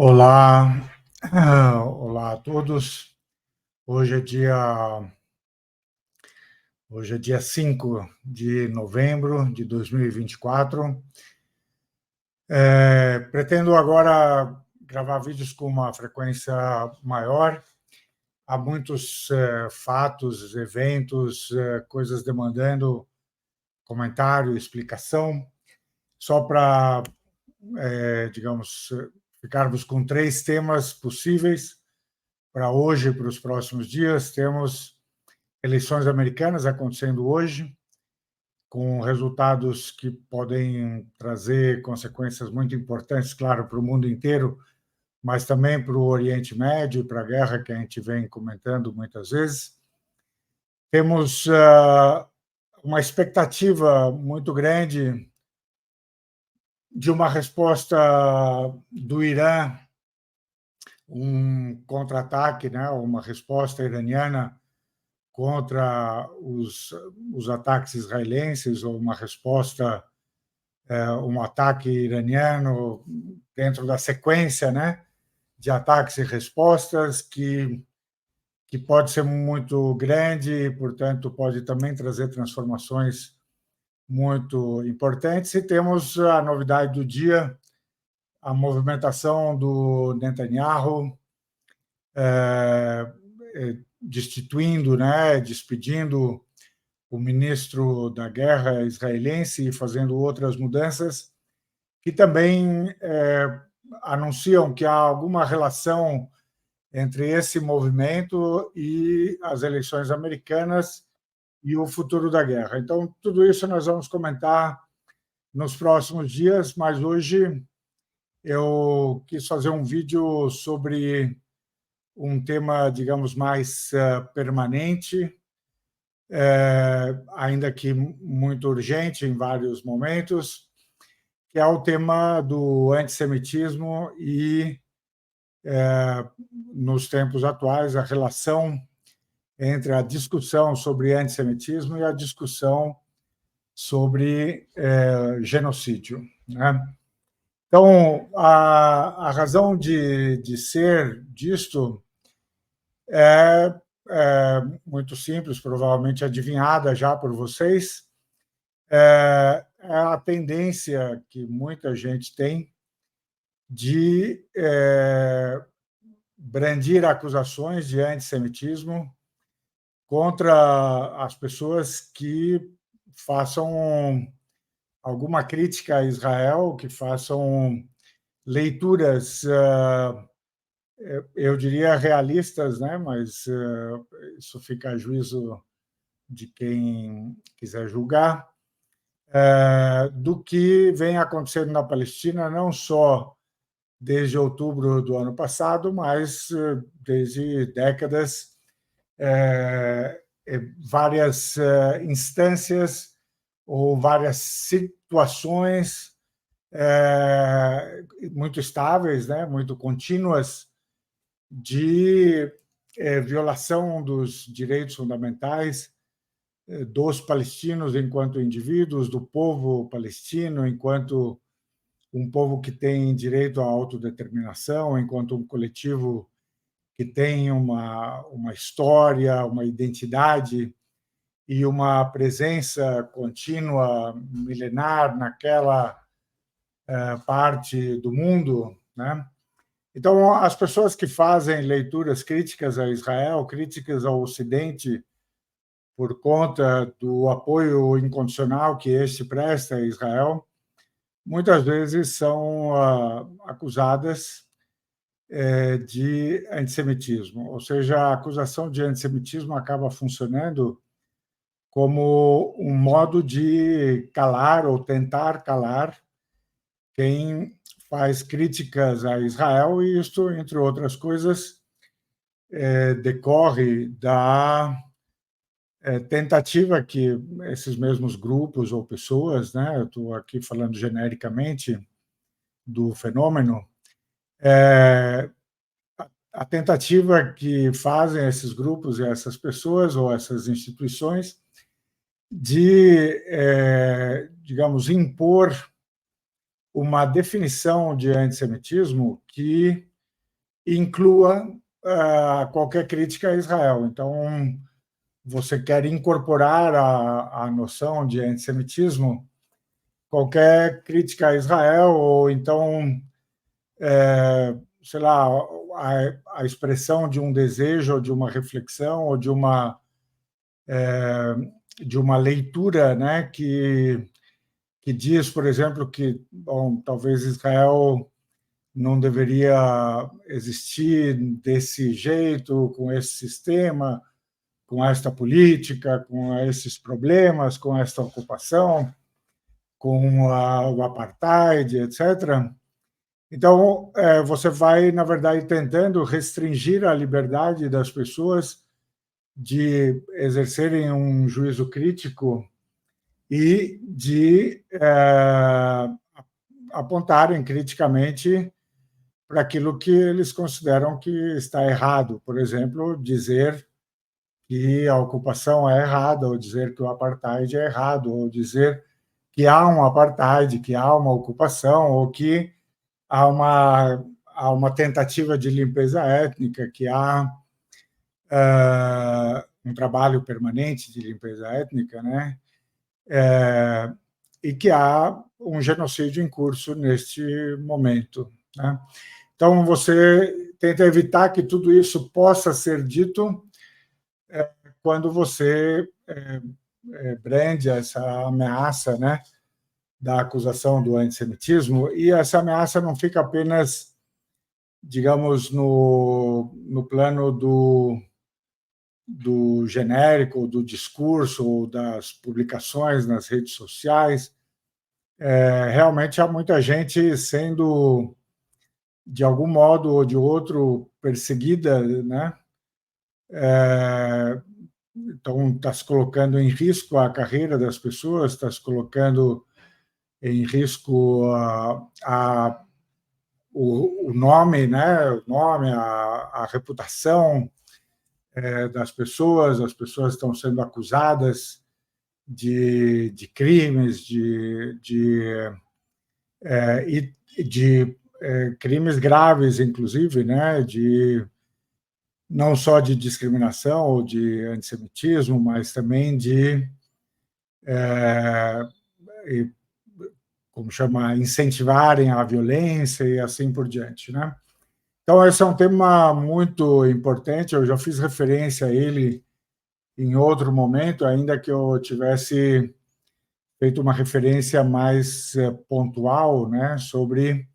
Olá, olá a todos. Hoje é dia 5 de novembro de 2024. Pretendo agora gravar vídeos com uma frequência maior. Há muitos fatos, eventos, coisas demandando comentário, explicação. Só para, digamos, ficarmos com 3 temas possíveis para hoje e para os próximos dias. Temos eleições americanas acontecendo hoje, com resultados que podem trazer consequências muito importantes, claro, para o mundo inteiro, mas também para o Oriente Médio, para a guerra que a gente vem comentando muitas vezes. Temos uma expectativa muito grande de uma resposta do Irã, um contra-ataque, né, uma resposta iraniana contra os ataques israelenses, ou uma resposta, um ataque iraniano dentro da sequência, né, de ataques e respostas que pode ser muito grande e, portanto, pode também trazer transformações muito importantes. E temos a novidade do dia, a movimentação do Netanyahu, destituindo, né, despedindo o ministro da Guerra israelense e fazendo outras mudanças que também anunciam que há alguma relação entre esse movimento e as eleições americanas e o futuro da guerra. Então, tudo isso nós vamos comentar nos próximos dias, mas hoje eu quis fazer um vídeo sobre um tema, digamos, mais permanente, ainda que muito urgente em vários momentos, que é o tema do antissemitismo e, nos tempos atuais, a relação entre a discussão sobre antissemitismo e a discussão sobre genocídio, né? Então, a razão de ser disto é muito simples, provavelmente adivinhada já por vocês. É a tendência que muita gente tem de brandir acusações de antissemitismo contra as pessoas que façam alguma crítica a Israel, que façam leituras, eu diria realistas, né? Mas isso fica a juízo de quem quiser julgar, do que vem acontecendo na Palestina, não só desde outubro do ano passado, mas desde décadas, várias instâncias ou várias situações muito estáveis, né, muito contínuas, de violação dos direitos fundamentais dos palestinos enquanto indivíduos, do povo palestino enquanto um povo que tem direito à autodeterminação, enquanto um coletivo que tem uma história, uma identidade e uma presença contínua, milenar, naquela parte do mundo, né? Então, as pessoas que fazem leituras críticas a Israel, críticas ao Ocidente, por conta do apoio incondicional que este presta a Israel, muitas vezes são acusadas de antissemitismo. Ou seja, a acusação de antissemitismo acaba funcionando como um modo de calar ou tentar calar quem faz críticas a Israel, e isto, entre outras coisas, decorre da tentativa que esses mesmos grupos ou pessoas, né, eu estou aqui falando genericamente do fenômeno, a tentativa que fazem esses grupos e essas pessoas ou essas instituições de, digamos, impor uma definição de antissemitismo que inclua qualquer crítica a Israel. Então, você quer incorporar a noção de antissemitismo, qualquer crítica a Israel, ou então, sei lá, a expressão de um desejo, ou de uma reflexão, ou de uma leitura, né, que diz, por exemplo, que, bom, talvez Israel não deveria existir desse jeito, com esse sistema, com esta política, com esses problemas, com esta ocupação, com o apartheid, etc. Então, você vai, na verdade, tentando restringir a liberdade das pessoas de exercerem um juízo crítico e de apontarem criticamente para aquilo que eles consideram que está errado. Por exemplo, dizer que a ocupação é errada, ou dizer que o apartheid é errado, ou dizer que há um apartheid, que há uma ocupação, ou que há uma tentativa de limpeza étnica, que há um trabalho permanente de limpeza étnica, né? E que há um genocídio em curso neste momento, né? Então, você tenta evitar que tudo isso possa ser dito quando você brande essa ameaça, né, da acusação do antissemitismo, e essa ameaça não fica apenas, digamos, no plano do genérico, do discurso, das publicações nas redes sociais. Realmente há muita gente sendo, de algum modo ou de outro, perseguida, né? Então, está se colocando em risco a carreira das pessoas, está se colocando em risco o nome, né? O nome, a reputação das pessoas. As pessoas estão sendo acusadas de crimes, de crimes graves, inclusive, né? Não só de discriminação ou de antissemitismo, mas também de como chama, incentivarem a violência e assim por diante, né? Então, esse é um tema muito importante. Eu já fiz referência a ele em outro momento, ainda que eu tivesse feito uma referência mais pontual, né, sobre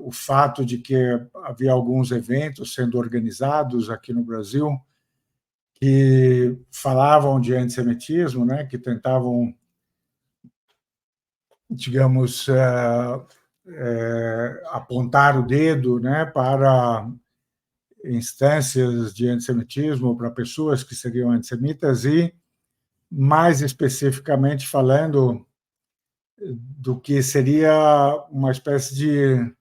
o fato de que havia alguns eventos sendo organizados aqui no Brasil que falavam de antissemitismo, né, que tentavam, digamos, apontar o dedo, né, para instâncias de antissemitismo, para pessoas que seriam antissemitas e, mais especificamente, falando do que seria uma espécie de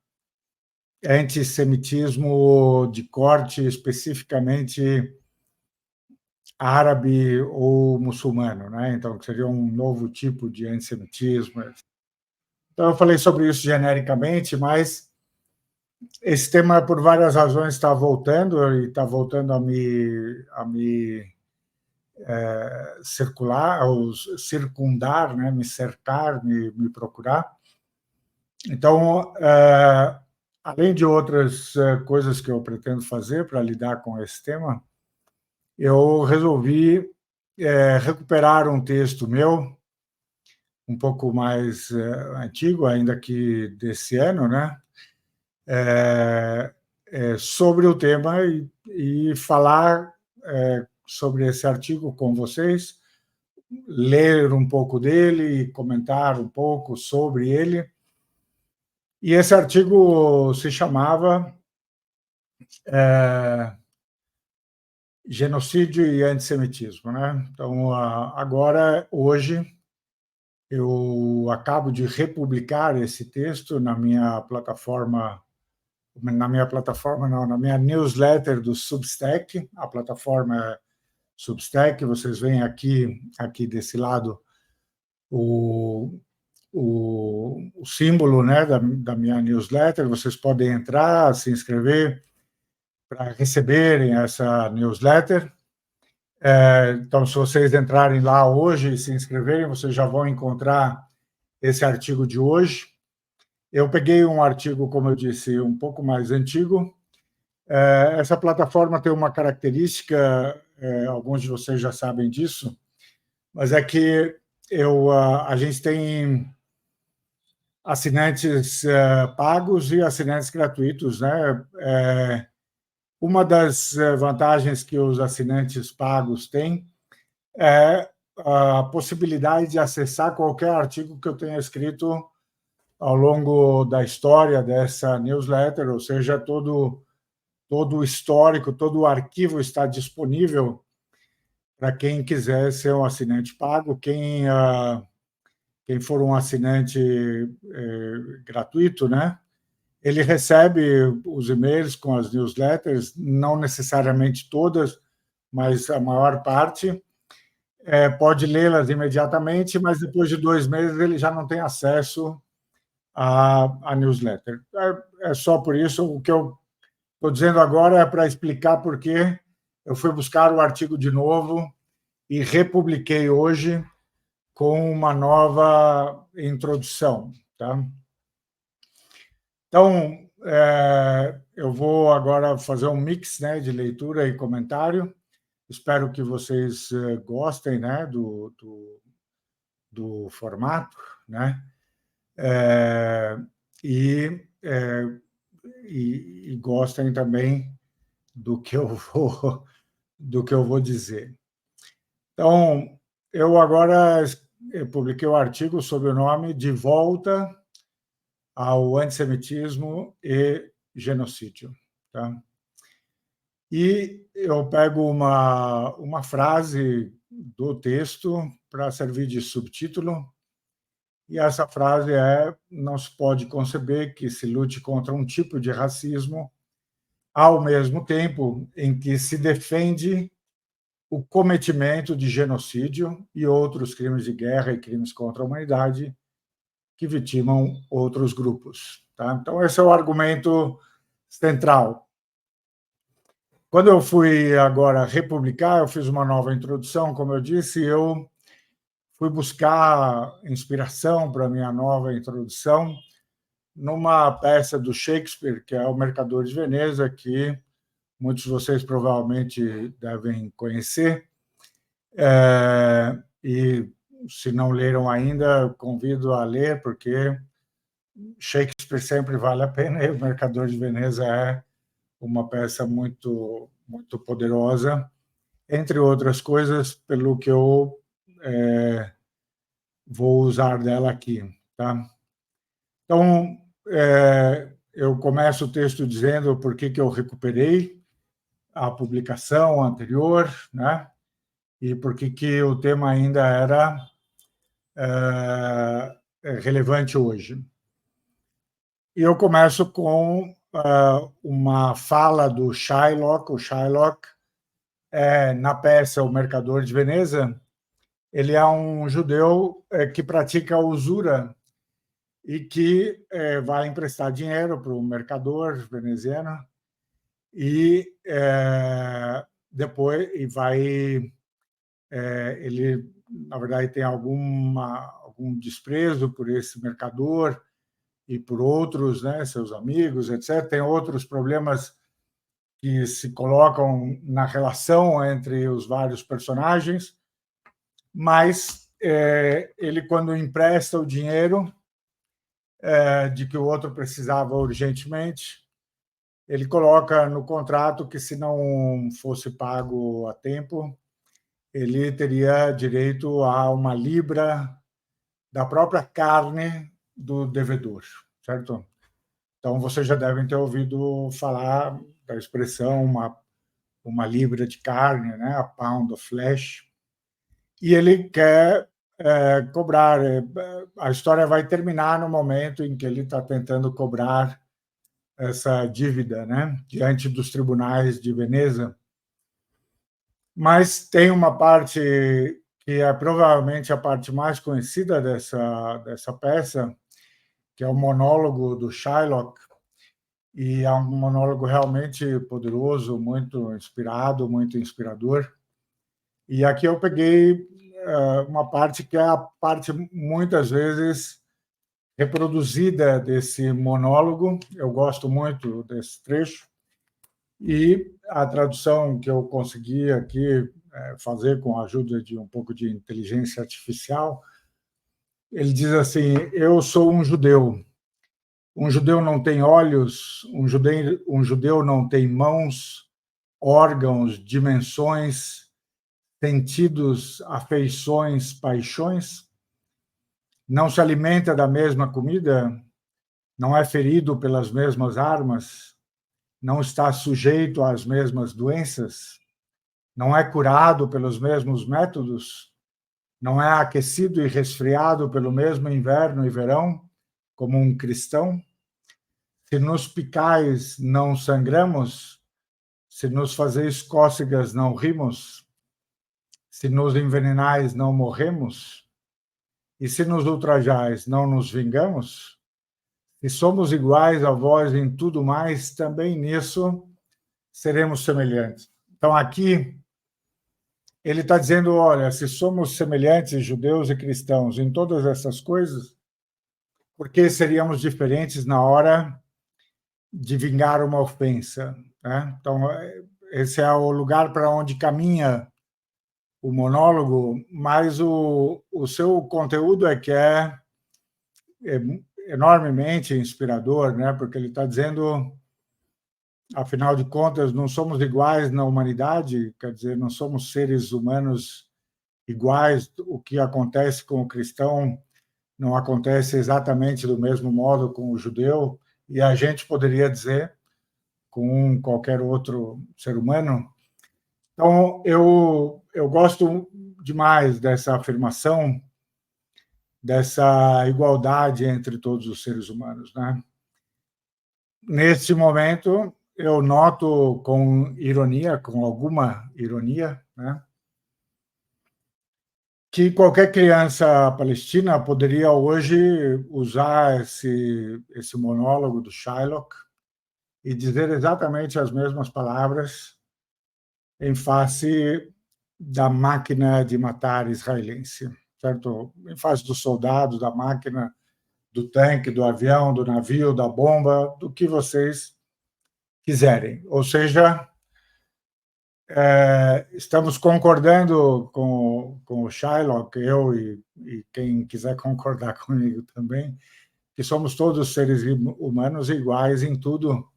antissemitismo de corte especificamente árabe ou muçulmano, né? Então, que seria um novo tipo de antissemitismo. Então, eu falei sobre isso genericamente, mas esse tema, por várias razões, está voltando e está voltando a me circular, ou circundar, né? Me cercar, me procurar. Então, além de outras coisas que eu pretendo fazer para lidar com esse tema, eu resolvi recuperar um texto meu, um pouco mais antigo, ainda que desse ano, né? Sobre o tema e falar sobre esse artigo com vocês, ler um pouco dele e comentar um pouco sobre ele. E esse artigo se chamava Genocídio e Antissemitismo, né? Então, agora, hoje, eu acabo de republicar esse texto na minha plataforma, não, na minha newsletter do Substack. A plataforma é Substack. Vocês veem aqui desse lado o símbolo, né, da minha newsletter. Vocês podem entrar, se inscrever para receberem essa newsletter. Então, se vocês entrarem lá hoje e se inscreverem, vocês já vão encontrar esse artigo de hoje. Eu peguei um artigo, como eu disse, um pouco mais antigo. Essa plataforma tem uma característica, alguns de vocês já sabem disso, mas é que a gente tem assinantes pagos e assinantes gratuitos, né? Uma das vantagens que os assinantes pagos têm é a possibilidade de acessar qualquer artigo que eu tenha escrito ao longo da história dessa newsletter, ou seja, todo o histórico, todo o arquivo está disponível para quem quiser ser um assinante pago. Quem for um assinante gratuito, né? Ele recebe os e-mails com as newsletters, não necessariamente todas, mas a maior parte. Pode lê-las imediatamente, mas depois de 2 meses ele já não tem acesso à newsletter. É só por isso. O que eu estou dizendo agora é para explicar por que eu fui buscar o artigo de novo e republiquei hoje com uma nova introdução. Tá? Então, eu vou agora fazer um mix, né, de leitura e comentário. Espero que vocês gostem, né, do formato, né? E gostem também do que eu vou dizer. Então, eu agora publiquei o artigo sob o nome De Volta ao Antissemitismo e Genocídio. Tá? E eu pego uma frase do texto para servir de subtítulo, e essa frase é: não se pode conceber que se lute contra um tipo de racismo ao mesmo tempo em que se defende o cometimento de genocídio e outros crimes de guerra e crimes contra a humanidade que vitimam outros grupos. Tá? Então, esse é o argumento central. Quando eu fui agora republicar, eu fiz uma nova introdução, como eu disse, eu fui buscar inspiração para a minha nova introdução numa peça do Shakespeare, que é O Mercador de Veneza, que muitos de vocês provavelmente devem conhecer. E, se não leram ainda, convido a ler, porque Shakespeare sempre vale a pena, e O Mercador de Veneza é uma peça muito, muito poderosa, entre outras coisas, pelo que eu vou usar dela aqui. Tá? Então, eu começo o texto dizendo por que eu recuperei a publicação anterior, né? E por que o tema ainda era relevante hoje. E eu começo com uma fala do Shylock. O Shylock, na peça O Mercador de Veneza, ele é um judeu que pratica a usura e que vai emprestar dinheiro para o mercador veneziano e depois ele, na verdade, tem algum desprezo por esse mercador e por outros, né, seus amigos, etc. Tem outros problemas que se colocam na relação entre os vários personagens, mas ele, quando empresta o dinheiro de que o outro precisava urgentemente, ele coloca no contrato que, se não fosse pago a tempo, ele teria direito a uma libra da própria carne do devedor, certo? Então, vocês já devem ter ouvido falar da expressão uma libra de carne, né? A pound of flesh. E ele quer cobrar. A história vai terminar no momento em que ele está tentando cobrar essa dívida, né? Diante dos tribunais de Veneza. Mas tem uma parte que é provavelmente a parte mais conhecida dessa peça, que é o monólogo do Shylock, e é um monólogo realmente poderoso, muito inspirado, muito inspirador. E aqui eu peguei uma parte que é a parte, muitas vezes, reproduzida desse monólogo. Eu gosto muito desse trecho. E a tradução que eu consegui aqui fazer com a ajuda de um pouco de inteligência artificial, ele diz assim: eu sou um judeu. Um judeu não tem olhos, um judeu não tem mãos, órgãos, dimensões, sentidos, afeições, paixões. Não se alimenta da mesma comida, não é ferido pelas mesmas armas, não está sujeito às mesmas doenças, não é curado pelos mesmos métodos, não é aquecido e resfriado pelo mesmo inverno e verão, como um cristão. Se nos picais não sangramos, se nos fazeis cócegas não rimos, se nos envenenais não morremos, e se nos ultrajais não nos vingamos, se somos iguais a vós em tudo mais, também nisso seremos semelhantes. Então, aqui, ele está dizendo, olha, se somos semelhantes, judeus e cristãos, em todas essas coisas, por que seríamos diferentes na hora de vingar uma ofensa? Né? Então, esse é o lugar para onde caminha o monólogo, mas o seu conteúdo é que é enormemente inspirador, né? Porque ele está dizendo, afinal de contas, não somos iguais na humanidade, quer dizer, não somos seres humanos iguais. O que acontece com o cristão não acontece exatamente do mesmo modo com o judeu, e a gente poderia dizer com qualquer outro ser humano. Então, eu gosto demais dessa afirmação, dessa igualdade entre todos os seres humanos, né? Neste momento, eu noto com ironia, com alguma ironia, né, que qualquer criança palestina poderia hoje usar esse monólogo do Shylock e dizer exatamente as mesmas palavras em face da máquina de matar israelense, certo? Em face dos soldados, da máquina, do tanque, do avião, do navio, da bomba, do que vocês quiserem. Ou seja, estamos concordando com o Shylock, eu e quem quiser concordar comigo também, que somos todos seres humanos iguais em tudo,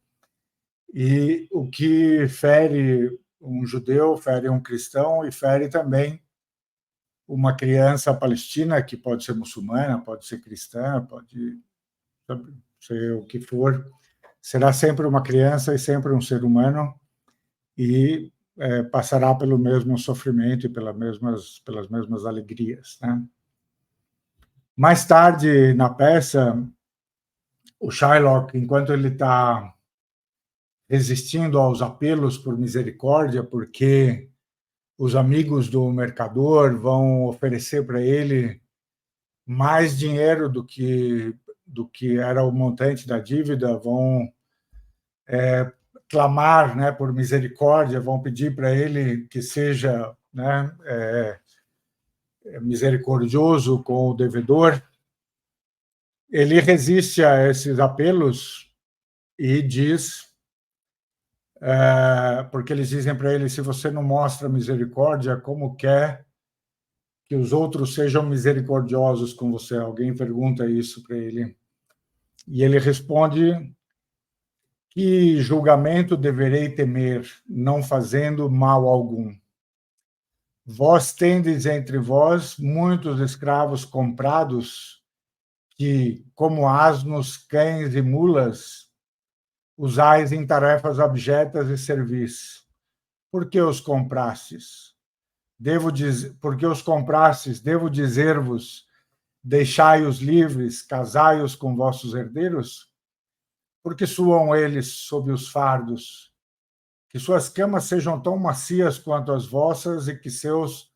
e o que fere um judeu, fere um cristão e fere também uma criança palestina, que pode ser muçulmana, pode ser cristã, pode ser o que for, será sempre uma criança e sempre um ser humano, e passará pelo mesmo sofrimento e pelas mesmas alegrias, né? Mais tarde, na peça, o Shylock, enquanto ele está resistindo aos apelos por misericórdia, porque os amigos do mercador vão oferecer para ele mais dinheiro do que era o montante da dívida, vão clamar, né, por misericórdia, vão pedir para ele que seja, né, misericordioso com o devedor. Ele resiste a esses apelos e diz, porque eles dizem para ele: se você não mostra misericórdia, como quer que os outros sejam misericordiosos com você? Alguém pergunta isso para ele. E ele responde: que julgamento deverei temer, não fazendo mal algum? Vós tendes entre vós muitos escravos comprados, que, como asnos, cães e mulas, usais em tarefas abjetas e servis. Por que os comprastes? Porque os comprastes, devo dizer-vos, deixai-os livres, casai-os com vossos herdeiros? Porque suam eles sob os fardos? Que suas camas sejam tão macias quanto as vossas e que seus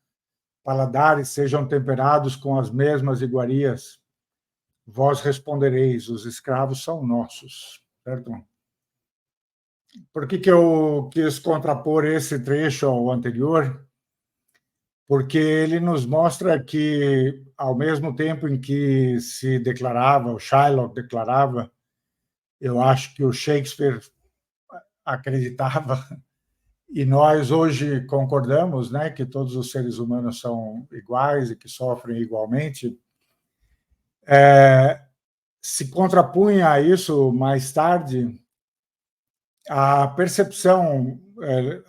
paladares sejam temperados com as mesmas iguarias. Vós respondereis, os escravos são nossos, certo? Por que eu quis contrapor esse trecho ao anterior? Porque ele nos mostra que, ao mesmo tempo em que se declarava, o Shylock declarava, eu acho que o Shakespeare acreditava, e nós hoje concordamos, né, que todos os seres humanos são iguais e que sofrem igualmente, se contrapunha a isso mais tarde a percepção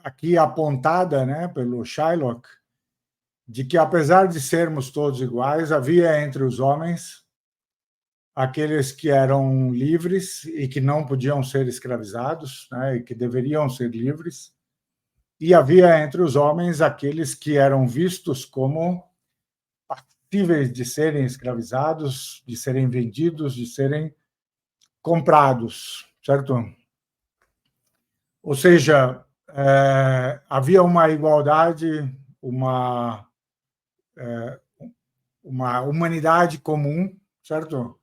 aqui apontada, né, pelo Shylock, de que, apesar de sermos todos iguais, havia entre os homens aqueles que eram livres e que não podiam ser escravizados, né, e que deveriam ser livres, e havia entre os homens aqueles que eram vistos como passíveis de serem escravizados, de serem vendidos, de serem comprados, certo? Ou seja, havia uma igualdade, uma humanidade comum, certo?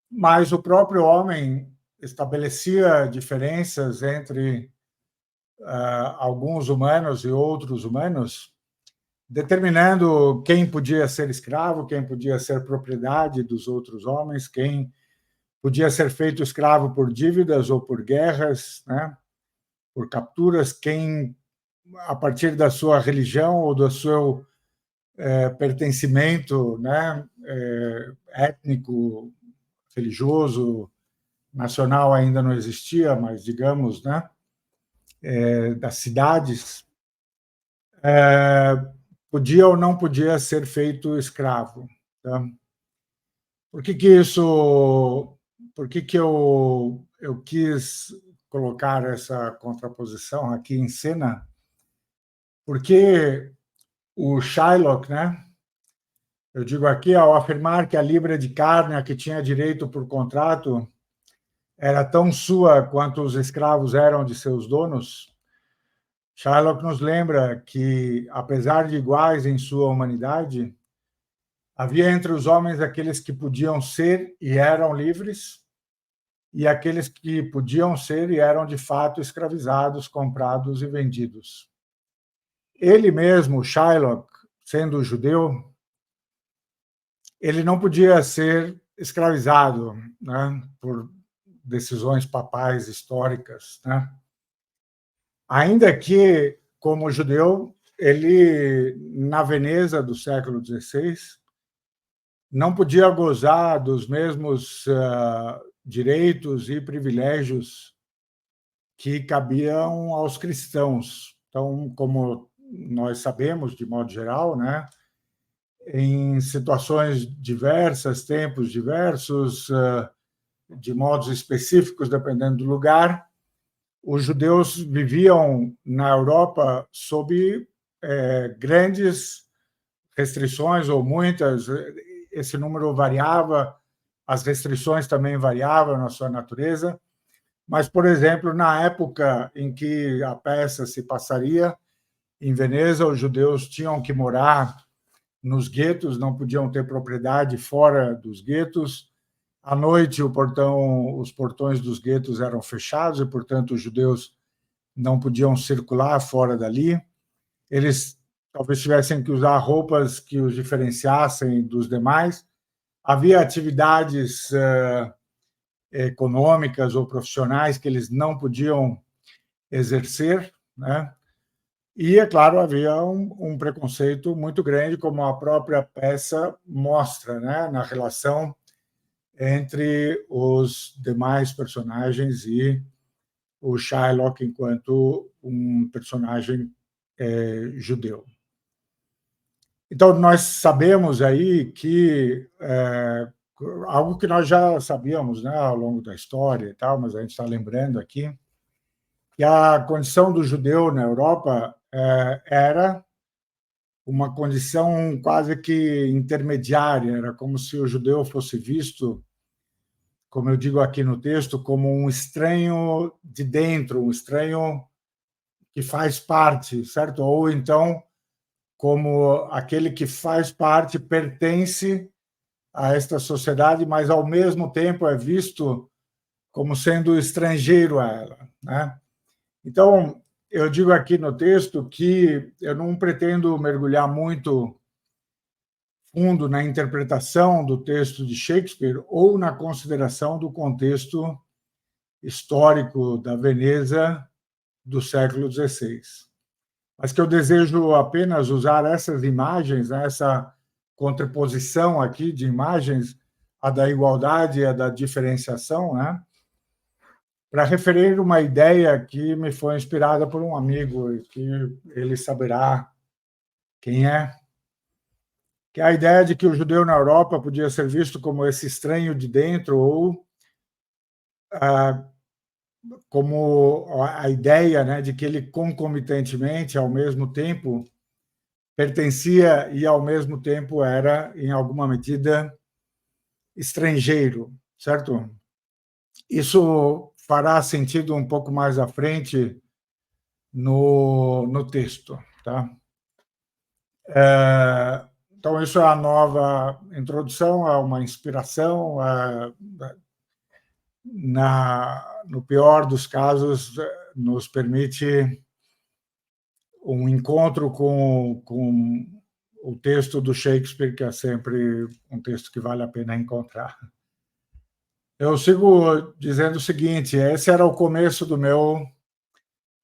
Mas o próprio homem estabelecia diferenças entre alguns humanos e outros humanos, determinando quem podia ser escravo, quem podia ser propriedade dos outros homens, quem podia ser feito escravo por dívidas ou por guerras, né? Por capturas, quem, a partir da sua religião ou do seu pertencimento, né, étnico, religioso, nacional ainda não existia, mas digamos, né, das cidades, podia ou não podia ser feito escravo. Tá? Por que isso? Por que eu quis colocar essa contraposição aqui em cena? Porque o Shylock, né? Eu digo aqui, ao afirmar que a libra de carne a que tinha direito por contrato era tão sua quanto os escravos eram de seus donos, Shylock nos lembra que, apesar de iguais em sua humanidade, havia entre os homens aqueles que podiam ser e eram livres, e aqueles que podiam ser e eram de fato escravizados, comprados e vendidos. Ele mesmo, Shylock, sendo judeu, ele não podia ser escravizado, né, por decisões papais históricas, né? Ainda que, como judeu, ele, na Veneza do século XVI, não podia gozar dos mesmos direitos e privilégios que cabiam aos cristãos. Então, como nós sabemos, de modo geral, né, em situações diversas, tempos diversos, de modos específicos, dependendo do lugar, os judeus viviam na Europa sob grandes restrições, ou muitas, esse número variava, as restrições também variavam na sua natureza, mas, por exemplo, na época em que a peça se passaria em Veneza, os judeus tinham que morar nos guetos, não podiam ter propriedade fora dos guetos. À noite, os portões dos guetos eram fechados e, portanto, os judeus não podiam circular fora dali. Eles talvez tivessem que usar roupas que os diferenciassem dos demais. Havia atividades econômicas ou profissionais que eles não exercer, né? E, é claro, havia um preconceito muito grande, como a própria peça mostra, né, na relação entre os demais personagens e o Shylock enquanto um personagem judeu. Então, nós sabemos aí que algo que nós já sabíamos, né, ao longo da história e tal, mas a gente está lembrando aqui, que a condição do judeu na Europa era uma condição quase que intermediária, era como se o judeu fosse visto, como eu digo aqui no texto, como um estranho de dentro, um estranho que faz parte, certo? Ou então como aquele que faz parte, pertence a esta sociedade, mas, ao mesmo tempo, é visto como sendo estrangeiro a ela, né? Então, eu digo aqui no texto que eu não pretendo mergulhar muito fundo na interpretação do texto de Shakespeare ou na consideração do contexto histórico da Veneza do século XVI, mas que eu desejo apenas usar essas imagens, né, essa contraposição aqui de imagens, a da igualdade e a da diferenciação, né, para referir uma ideia que me foi inspirada por um amigo e que ele saberá quem é, que é a ideia de que o judeu na Europa podia ser visto como esse estranho de dentro ou como a ideia, né, de que ele concomitantemente, ao mesmo tempo, pertencia e, ao mesmo tempo, era, em alguma medida, estrangeiro, certo? Isso fará sentido um pouco mais à frente no texto, tá? Então, isso é a nova introdução, é uma inspiração, no pior dos casos, nos permite um encontro com o texto do Shakespeare, que é sempre um texto que vale a pena encontrar. Eu sigo dizendo o seguinte: esse era o começo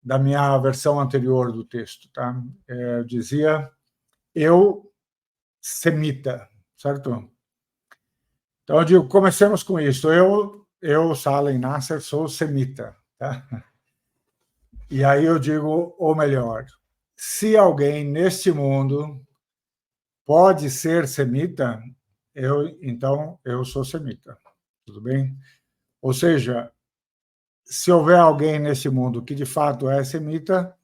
da minha versão anterior do texto, tá? Eu dizia eu semita, certo? Então eu digo, comecemos com isso. Eu Salem Nasser, sou semita, tá? E aí eu digo, ou melhor, se alguém neste mundo pode ser semita, então eu sou semita, tudo bem? Ou seja, se houver alguém nesse mundo que de fato é semita,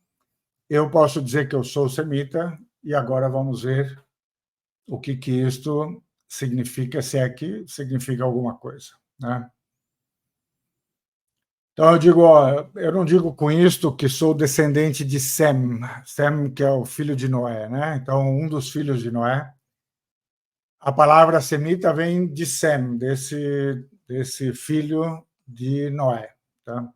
eu posso dizer que eu sou semita, e agora vamos ver o que isto significa, se é que significa alguma coisa, né? Então, eu digo, eu não digo com isto que sou descendente de Sem, que é o filho de Noé, né? Então, um dos filhos de Noé. A palavra semita vem de Sem, desse filho de Noé, tá?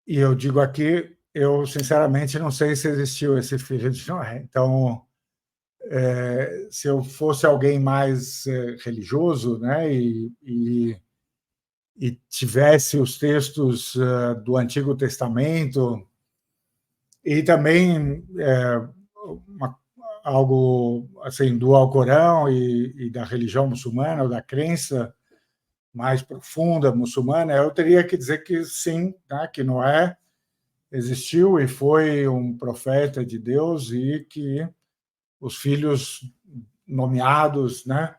E eu digo aqui, eu sinceramente não sei se existiu esse filho de Noé. Então, se eu fosse alguém mais religioso, né, e tivesse os textos do Antigo Testamento e também algo assim do Alcorão e da religião muçulmana ou da crença mais profunda muçulmana, eu teria que dizer que sim, né, que Noé existiu e foi um profeta de Deus, e que os filhos nomeados, né,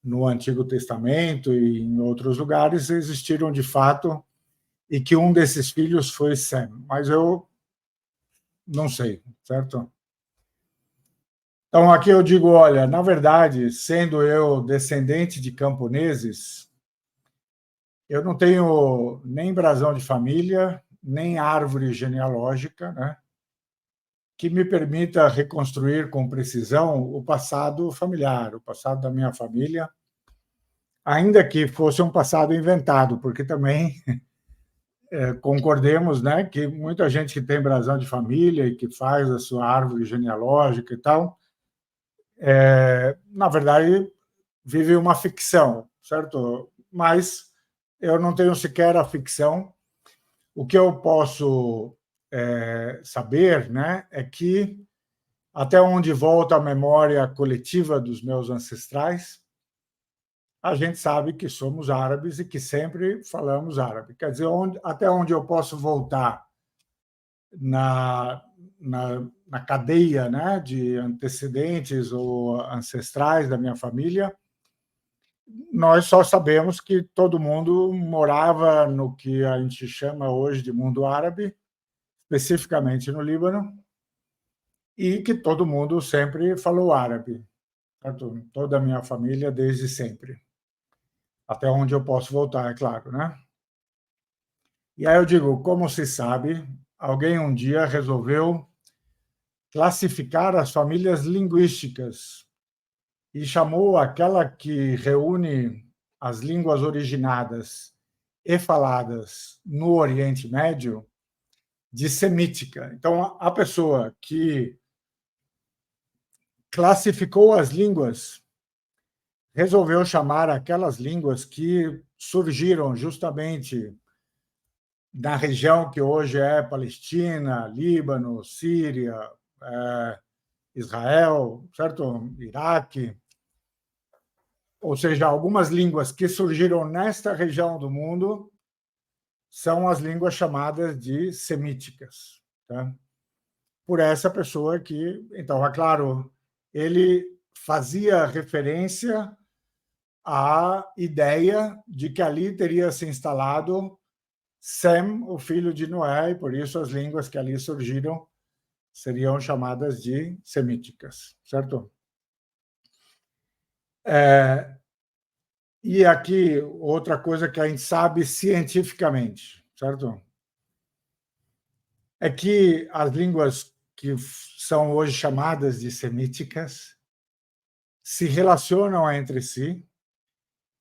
no Antigo Testamento e em outros lugares existiram de fato, e que um desses filhos foi Sem, mas eu não sei, certo? Então, aqui eu digo, olha, na verdade, sendo eu descendente de camponeses, eu não tenho nem brasão de família, nem árvore genealógica, né, que me permita reconstruir com precisão o passado familiar, o passado da minha família, ainda que fosse um passado inventado, porque também concordemos, né, que muita gente que tem brasão de família e que faz a sua árvore genealógica e tal, na verdade, vive uma ficção, certo? Mas eu não tenho sequer a ficção. O que eu posso saber, né, é que, até onde volta a memória coletiva dos meus ancestrais, a gente sabe que somos árabes e que sempre falamos árabe. Quer dizer, até onde eu posso voltar na, na cadeia, né, de antecedentes ou ancestrais da minha família, nós só sabemos que todo mundo morava no que a gente chama hoje de mundo árabe, especificamente no Líbano, e que todo mundo sempre falou árabe, certo? Toda a minha família desde sempre, até onde eu posso voltar, é claro, né? E aí eu digo, como se sabe, alguém um dia resolveu classificar as famílias linguísticas e chamou aquela que reúne as línguas originadas e faladas no Oriente Médio de semítica. Então, a pessoa que classificou as línguas resolveu chamar aquelas línguas que surgiram justamente na região que hoje é Palestina, Líbano, Síria, Israel, certo? Iraque, ou seja, algumas línguas que surgiram nesta região do mundo são as línguas chamadas de semíticas, tá? Por essa pessoa que, então, é claro, ele fazia referência à ideia de que ali teria se instalado Sem, o filho de Noé, e por isso as línguas que ali surgiram seriam chamadas de semíticas, certo? E aqui outra coisa que a gente sabe cientificamente, certo? É que as línguas que são hoje chamadas de semíticas se relacionam entre si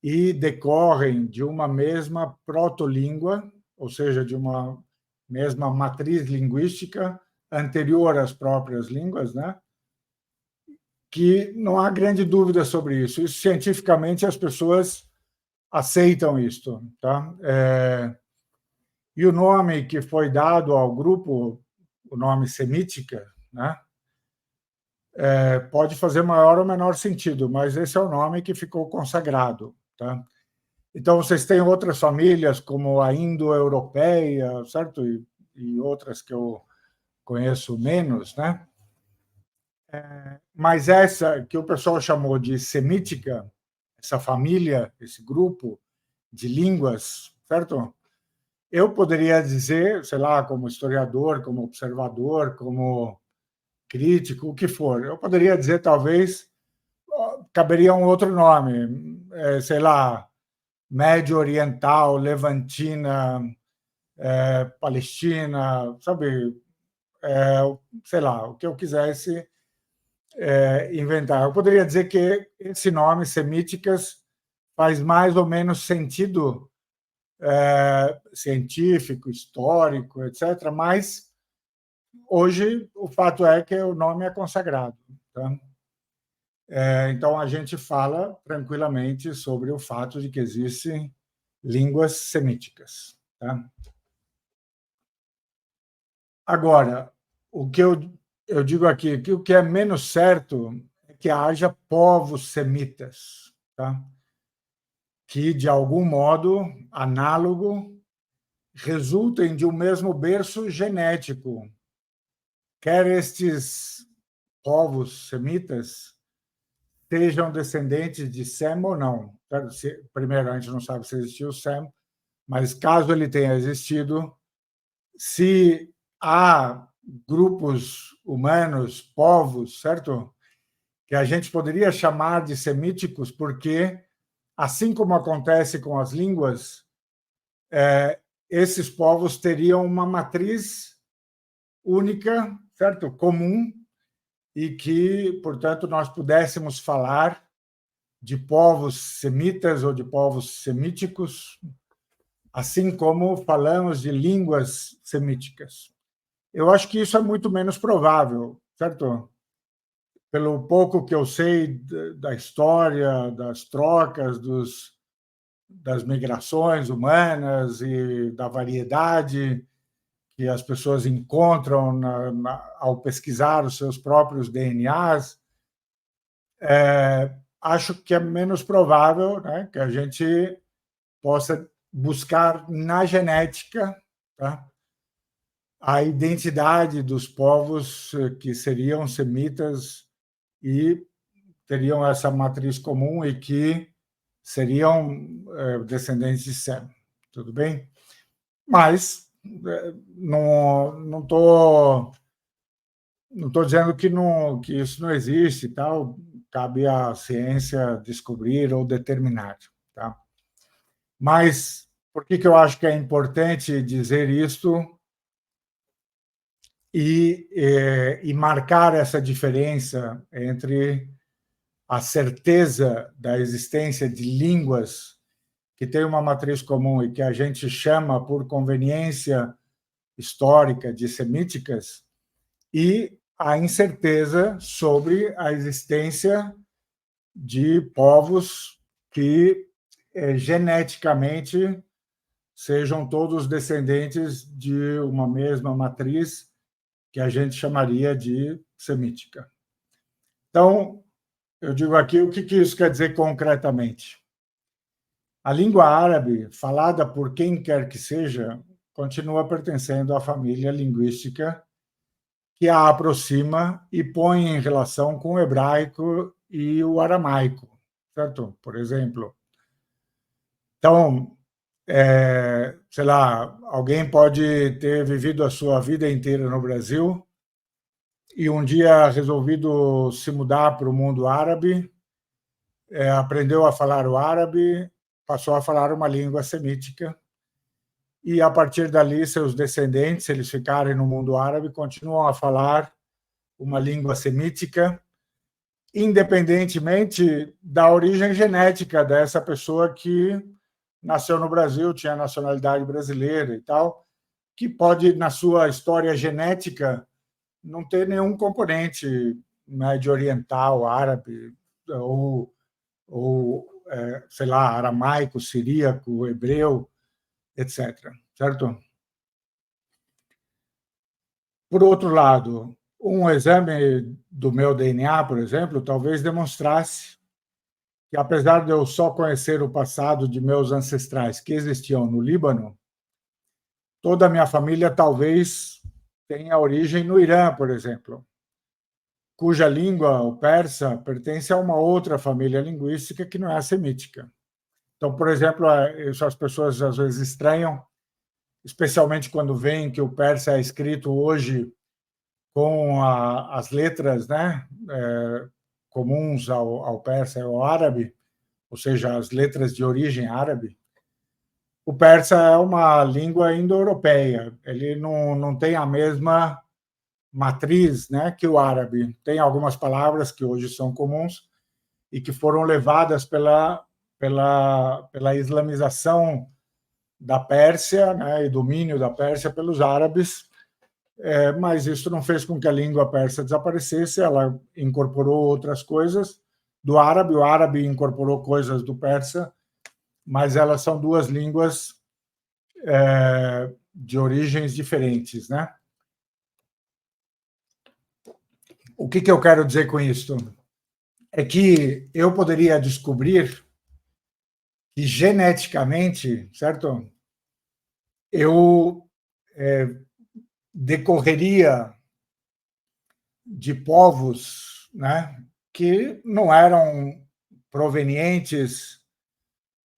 e decorrem de uma mesma protolíngua, ou seja, de uma mesma matriz linguística anterior às próprias línguas, né? Que não há grande dúvida sobre isso. Isso cientificamente as pessoas aceitam isto, tá? E o nome que foi dado ao grupo, o nome semítica, né? Pode fazer maior ou menor sentido, mas esse é o nome que ficou consagrado, tá? Então, vocês têm outras famílias, como a indo-europeia, certo? E outras que eu conheço menos, né? Mas essa que o pessoal chamou de semítica, essa família, esse grupo de línguas, certo? Eu poderia dizer, sei lá, como historiador, como observador, como crítico, o que for, eu poderia dizer, talvez, caberia um outro nome, sei lá, Médio Oriental, Levantina, Palestina, sabe? Sei lá, o que eu quisesse inventar. Eu poderia dizer que esse nome, semíticas, faz mais ou menos sentido científico, histórico, etc., mas hoje o fato é que o nome é consagrado. Tá? Então, a gente fala tranquilamente sobre o fato de que existem línguas semíticas. Tá? Agora, o que eu digo aqui, que o que é menos certo é que haja povos semitas, tá? Que, de algum modo análogo, resultem de um mesmo berço genético. Quer estes povos semitas sejam descendentes de Sem ou não. Primeiro, a gente não sabe se existiu Sem, mas caso ele tenha existido, se há grupos humanos, povos, certo? Que a gente poderia chamar de semíticos, porque, assim como acontece com as línguas, esses povos teriam uma matriz única, certo? Comum, e que, portanto, nós pudéssemos falar de povos semitas ou de povos semíticos, assim como falamos de línguas semíticas. Eu acho que isso é muito menos provável, certo? Pelo pouco que eu sei da história, das trocas, das migrações humanas e da variedade que as pessoas encontram ao pesquisar os seus próprios DNAs, acho que é menos provável, né, que a gente possa buscar na genética, tá, a identidade dos povos que seriam semitas e teriam essa matriz comum e que seriam descendentes de Sem. Tudo bem? Mas não estou dizendo que isso não existe e tal, cabe à ciência descobrir ou determinar. Tá? Mas por que eu acho que é importante dizer isto e marcar essa diferença entre a certeza da existência de línguas que têm uma matriz comum e que a gente chama, por conveniência histórica, de semíticas, e a incerteza sobre a existência de povos que geneticamente sejam todos descendentes de uma mesma matriz que a gente chamaria de semítica. Então, eu digo aqui o que isso quer dizer concretamente. A língua árabe, falada por quem quer que seja, continua pertencendo à família linguística que a aproxima e põe em relação com o hebraico e o aramaico, certo? Por exemplo. Então, sei lá, alguém pode ter vivido a sua vida inteira no Brasil e um dia resolvido se mudar para o mundo árabe, aprendeu a falar o árabe, passou a falar uma língua semítica e, a partir dali, seus descendentes, se eles ficarem no mundo árabe, continuam a falar uma língua semítica, independentemente da origem genética dessa pessoa que nasceu no Brasil, tinha nacionalidade brasileira e tal, que pode, na sua história genética, não ter nenhum componente médio oriental, árabe, ou sei lá, aramaico, siríaco, hebreu, etc. Certo? Por outro lado, um exame do meu DNA, por exemplo, talvez demonstrasse que, apesar de eu só conhecer o passado de meus ancestrais que existiam no Líbano, toda a minha família talvez tenha origem no Irã, por exemplo, cuja língua, o persa, pertence a uma outra família linguística que não é a semítica. Então, por exemplo, isso as pessoas às vezes estranham, especialmente quando veem que o persa é escrito hoje com as letras, né, comuns ao persa e ao árabe, ou seja, as letras de origem árabe. O persa é uma língua indo-europeia, ele não tem a mesma matriz, né, que o árabe. Tem algumas palavras que hoje são comuns e que foram levadas pela islamização da Pérsia, né, e domínio da Pérsia pelos árabes, mas isso não fez com que a língua persa desaparecesse, ela incorporou outras coisas do árabe, o árabe incorporou coisas do persa, mas elas são duas línguas de origens diferentes, né? O que eu quero dizer com isso? É que eu poderia descobrir que geneticamente, certo? Eu decorreria de povos, né, que não eram provenientes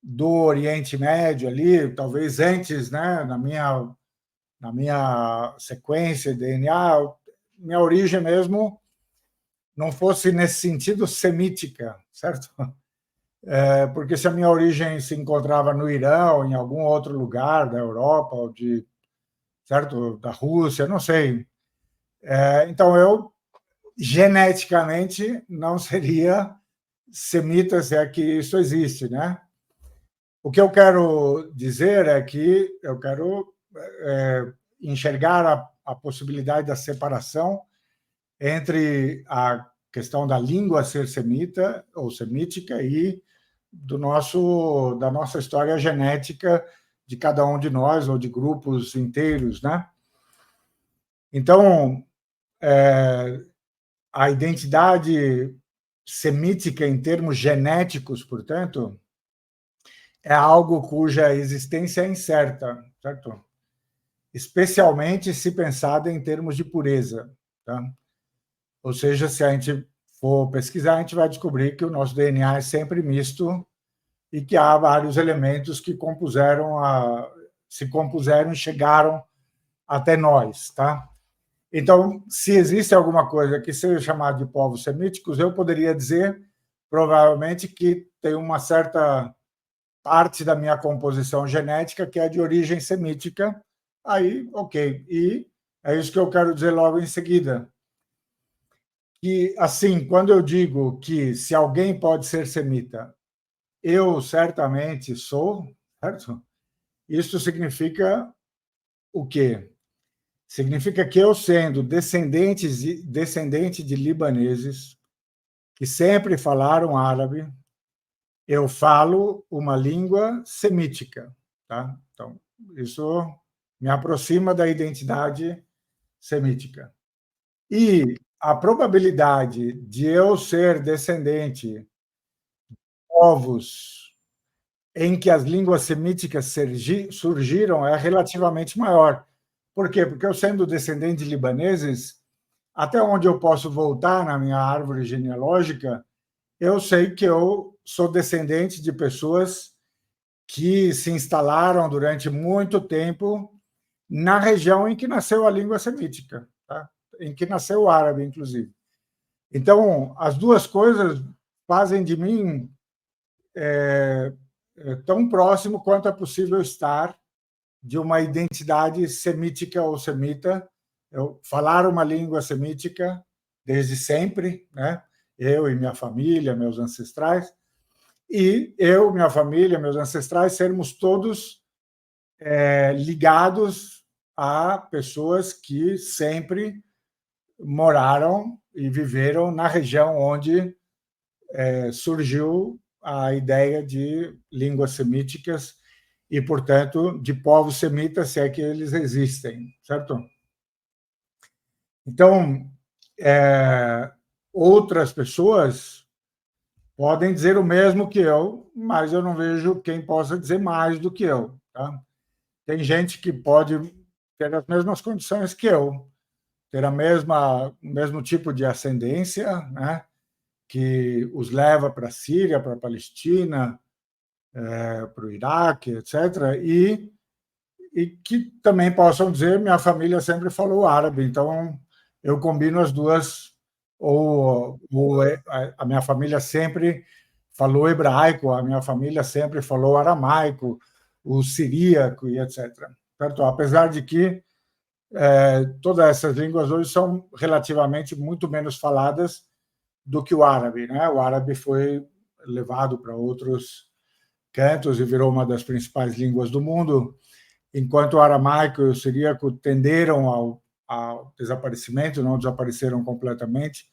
do Oriente Médio ali, talvez antes, né, na minha sequência de DNA, minha origem mesmo não fosse nesse sentido semítica, certo? Porque se a minha origem se encontrava no Irã ou em algum outro lugar da Europa ou certo, da Rússia, não sei. Então eu geneticamente não seria semita, se é que isso existe, né? O que eu quero dizer é que eu quero enxergar a possibilidade da separação entre a questão da língua ser semita ou semítica e da nossa história genética de cada um de nós ou de grupos inteiros, né? Então, a identidade semítica em termos genéticos, portanto, é algo cuja existência é incerta, certo? Especialmente se pensada em termos de pureza, tá? Ou seja, se a gente for pesquisar, a gente vai descobrir que o nosso DNA é sempre misto e que há vários elementos que se compuseram e chegaram até nós, tá? Então, se existe alguma coisa que seja chamada de povos semíticos, eu poderia dizer, provavelmente, que tem uma certa parte da minha composição genética que é de origem semítica, aí, ok. E É isso que eu quero dizer logo em seguida. E, assim, quando eu digo que se alguém pode ser semita, eu certamente sou, certo? Isso significa o quê? Significa que eu, sendo descendente de libaneses que sempre falaram árabe, eu falo uma língua semítica, tá? Então, isso me aproxima da identidade semítica. E a probabilidade de eu ser descendente de povos em que as línguas semíticas surgiram é relativamente maior. Por quê? Porque eu, sendo descendente de libaneses, até onde eu posso voltar na minha árvore genealógica, eu sei que eu sou descendente de pessoas que se instalaram durante muito tempo na região em que nasceu a língua semítica, tá? Em que nasceu o árabe, inclusive. Então, as duas coisas fazem de mim tão próximo quanto é possível estar de uma identidade semítica ou semita. Eu falar uma língua semítica desde sempre, né? Eu e minha família, meus ancestrais, e eu, minha família, meus ancestrais, sermos todos ligados a pessoas que sempre moraram e viveram na região onde surgiu a ideia de línguas semíticas e, portanto, de povos semitas, se é que eles existem, certo? Então, outras pessoas podem dizer o mesmo que eu, mas eu não vejo quem possa dizer mais do que eu, tá? Tem gente que pode ter as mesmas condições que eu, ter o mesmo tipo de ascendência, né, que os leva para a Síria, para a Palestina, para o Iraque, etc., e que também possam dizer minha família sempre falou árabe, então eu combino as duas, ou a minha família sempre falou hebraico, a minha família sempre falou aramaico, o siríaco e etc. Certo? Apesar de que todas essas línguas hoje são relativamente muito menos faladas do que o árabe, né? O árabe foi levado para outros cantos e virou uma das principais línguas do mundo, enquanto o aramaico e o siríaco tenderam ao desaparecimento, não desapareceram completamente,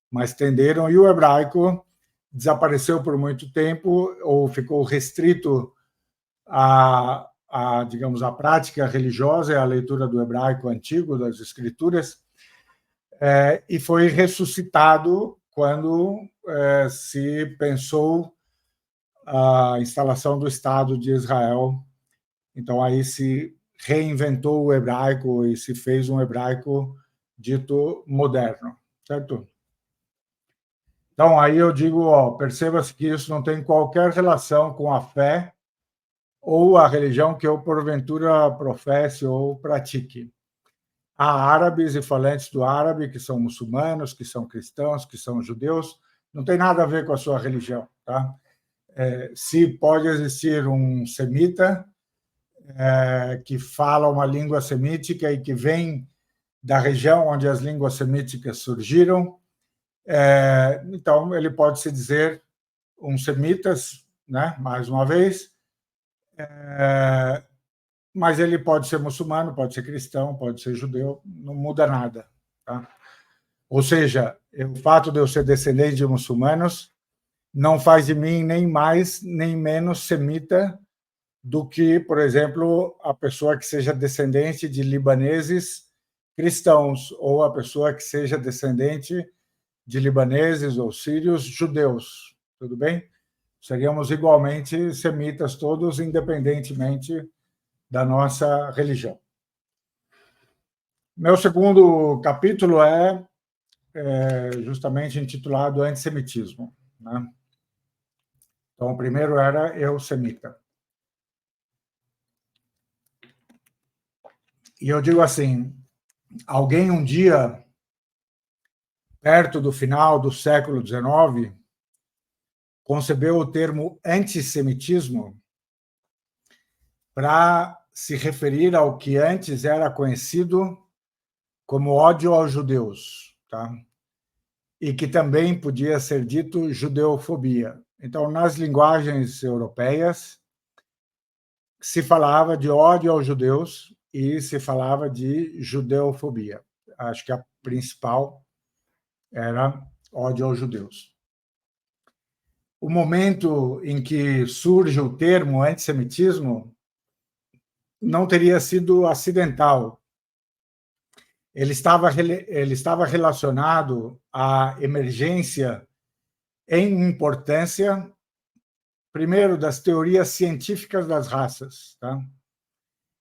mas tenderam, e o hebraico desapareceu por muito tempo ou ficou restrito digamos, a prática religiosa e a leitura do hebraico antigo, das escrituras, e foi ressuscitado quando se pensou a instalação do Estado de Israel. Então, aí se reinventou o hebraico e se fez um hebraico dito moderno, certo? Então, aí eu digo, perceba-se que isso não tem qualquer relação com a fé ou a religião que eu, porventura, professe ou pratique. Há árabes e falantes do árabe que são muçulmanos, que são cristãos, que são judeus, não tem nada a ver com a sua religião, tá? Se pode existir um semita que fala uma língua semítica e que vem da região onde as línguas semíticas surgiram, então ele pode se dizer um semita, né? Mais uma vez, mas ele pode ser muçulmano, pode ser cristão, pode ser judeu, não muda nada, tá? Ou seja, o fato de eu ser descendente de muçulmanos não faz de mim nem mais nem menos semita do que, por exemplo, a pessoa que seja descendente de libaneses cristãos ou a pessoa que seja descendente de libaneses ou sírios judeus, tudo bem? Seríamos igualmente semitas todos, independentemente da nossa religião. Meu segundo capítulo é justamente intitulado Antissemitismo, né? Então, o primeiro era eu semita. E eu digo assim, alguém um dia, perto do final do século XIX, concebeu o termo antissemitismo para se referir ao que antes era conhecido como ódio aos judeus, tá? E que também podia ser dito judeofobia. Então, nas linguagens europeias, se falava de ódio aos judeus e se falava de judeofobia. Acho que a principal era ódio aos judeus. O momento em que surge o termo antissemitismo não teria sido acidental. Ele estava relacionado à emergência em importância, primeiro, das teorias científicas das raças. Tá?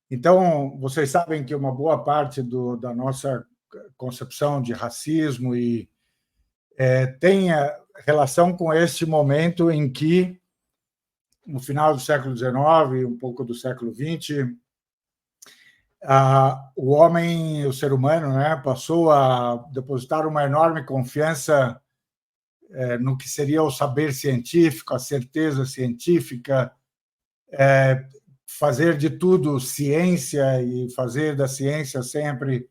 Então, vocês sabem que uma boa parte da nossa concepção de racismo tem relação com este momento em que, no final do século XIX, um pouco do século XX, o homem, o ser humano, né, passou a depositar uma enorme confiança no que seria o saber científico, a certeza científica, fazer de tudo ciência e fazer da ciência sempre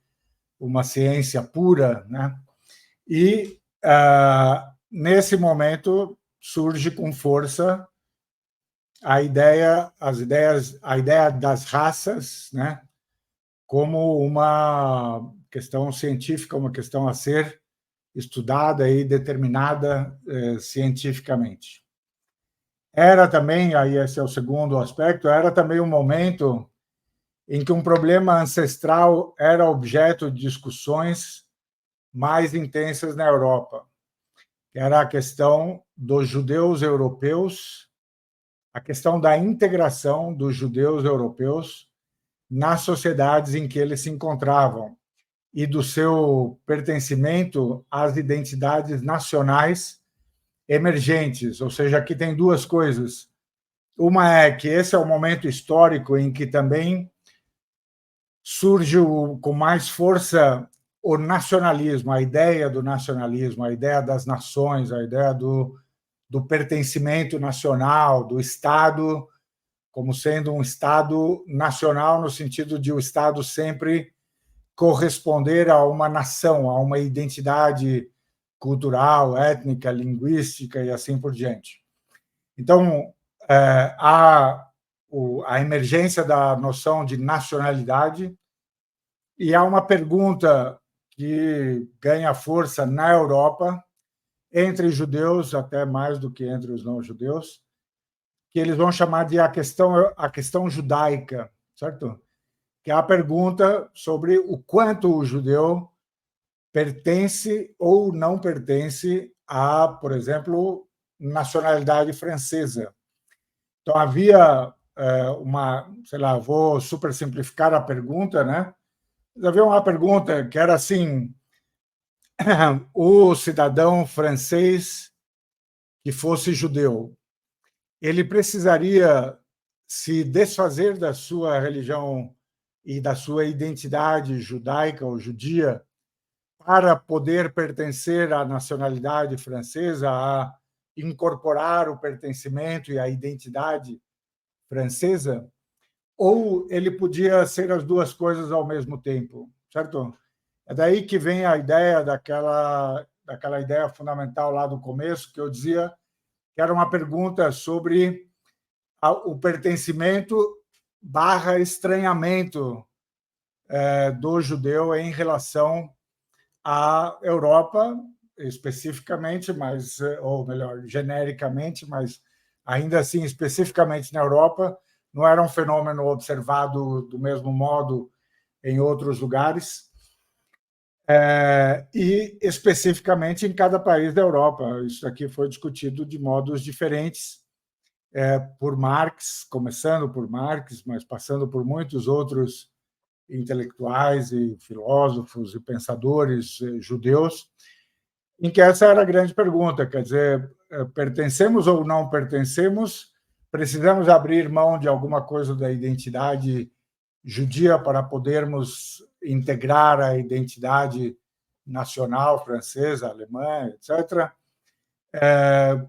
uma ciência pura, né? E nesse momento surge com força a ideia das raças, né? Como uma questão científica, uma questão a ser estudada e determinada cientificamente. Era também, aí esse é o segundo aspecto, era também um momento em que um problema ancestral era objeto de discussões mais intensas na Europa, que era a questão dos judeus europeus, a questão da integração dos judeus europeus nas sociedades em que eles se encontravam e do seu pertencimento às identidades nacionais emergentes. Ou seja, aqui tem duas coisas. Uma é que esse é o momento histórico em que também surge com mais força o nacionalismo, a ideia do nacionalismo, a ideia das nações, a ideia do pertencimento nacional, do Estado como sendo um Estado nacional, no sentido de o Estado sempre corresponder a uma nação, a uma identidade cultural, étnica, linguística e assim por diante. Então, há a emergência da noção de nacionalidade e há uma pergunta que ganha força na Europa, entre judeus, até mais do que entre os não-judeus, que eles vão chamar de a questão judaica, certo? Que é a pergunta sobre o quanto o judeu pertence ou não pertence a, por exemplo, nacionalidade francesa. Então, havia sei lá, vou super simplificar a pergunta, né? Havia uma pergunta que era assim, o cidadão francês que fosse judeu, ele precisaria se desfazer da sua religião e da sua identidade judaica ou judia para poder pertencer à nacionalidade francesa, a incorporar o pertencimento e a identidade francesa, ou ele podia ser as duas coisas ao mesmo tempo, certo? É daí que vem a ideia daquela ideia fundamental lá do começo, que eu dizia que era uma pergunta sobre o pertencimento / estranhamento do judeu em relação à Europa, especificamente, mas, ou melhor, genericamente, mas ainda assim, especificamente na Europa, não era um fenômeno observado do mesmo modo em outros lugares, e especificamente em cada país da Europa. Isso aqui foi discutido de modos diferentes, por Marx, começando por Marx, mas passando por muitos outros intelectuais e filósofos e pensadores judeus, em que essa era a grande pergunta, quer dizer, pertencemos ou não pertencemos? Precisamos abrir mão de alguma coisa da identidade judia para podermos integrar a identidade nacional francesa, alemã, etc.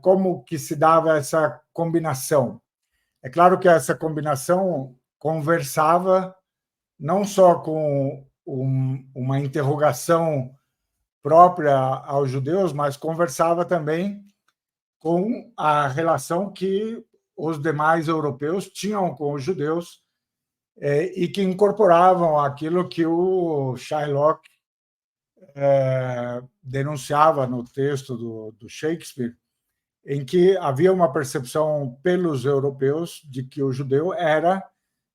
Como que se dava essa combinação? É claro que essa combinação conversava não só com uma interrogação própria aos judeus, mas conversava também com a relação que os demais europeus tinham com os judeus e que incorporavam aquilo que o Shylock denunciava no texto do Shakespeare, em que havia uma percepção pelos europeus de que o judeu era,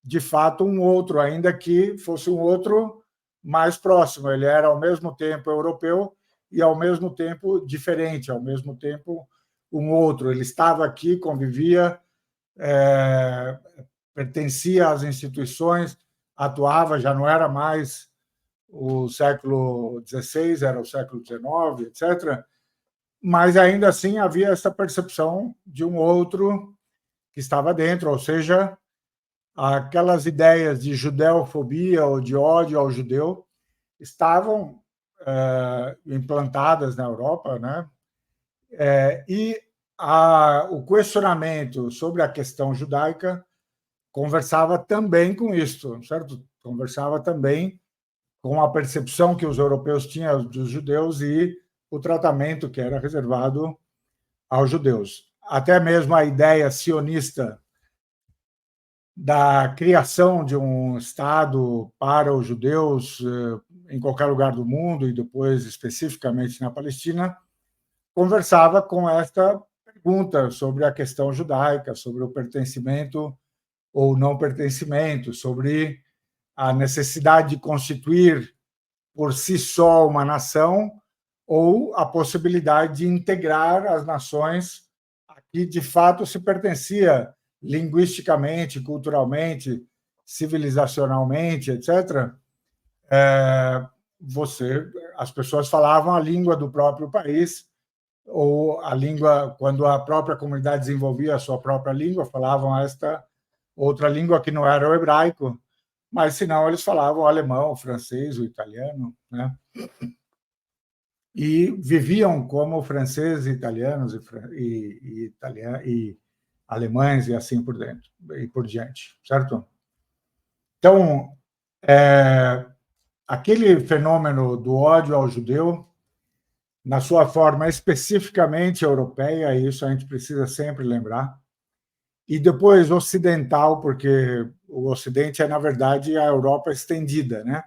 de fato, um outro, ainda que fosse um outro mais próximo. Ele era, ao mesmo tempo, europeu e, ao mesmo tempo, diferente, ao mesmo tempo, um outro. Ele estava aqui, convivia, pertencia às instituições, atuava, já não era mais o século XVI, era o século XIX, etc., mas ainda assim havia essa percepção de um outro que estava dentro, ou seja, aquelas ideias de judeofobia ou de ódio ao judeu estavam implantadas na Europa, né? E o questionamento sobre a questão judaica conversava também com isso, certo? Conversava também com a percepção que os europeus tinham dos judeus e o tratamento que era reservado aos judeus. Até mesmo a ideia sionista da criação de um Estado para os judeus em qualquer lugar do mundo e depois especificamente na Palestina, conversava com esta pergunta sobre a questão judaica, sobre o pertencimento ou não pertencimento, sobre a necessidade de constituir por si só uma nação ou a possibilidade de integrar as nações a que de fato se pertencia linguisticamente, culturalmente, civilizacionalmente, etc. As pessoas falavam a língua do próprio país ou a língua, quando a própria comunidade desenvolvia a sua própria língua, falavam esta outra língua que não era o hebraico, mas senão eles falavam o alemão, o francês, o italiano, né? E viviam como franceses, italianos e alemães e assim por dentro e por diante, certo? Então, aquele fenômeno do ódio ao judeu, na sua forma especificamente europeia, isso a gente precisa sempre lembrar, e depois ocidental, porque o Ocidente é, na verdade, a Europa estendida, né?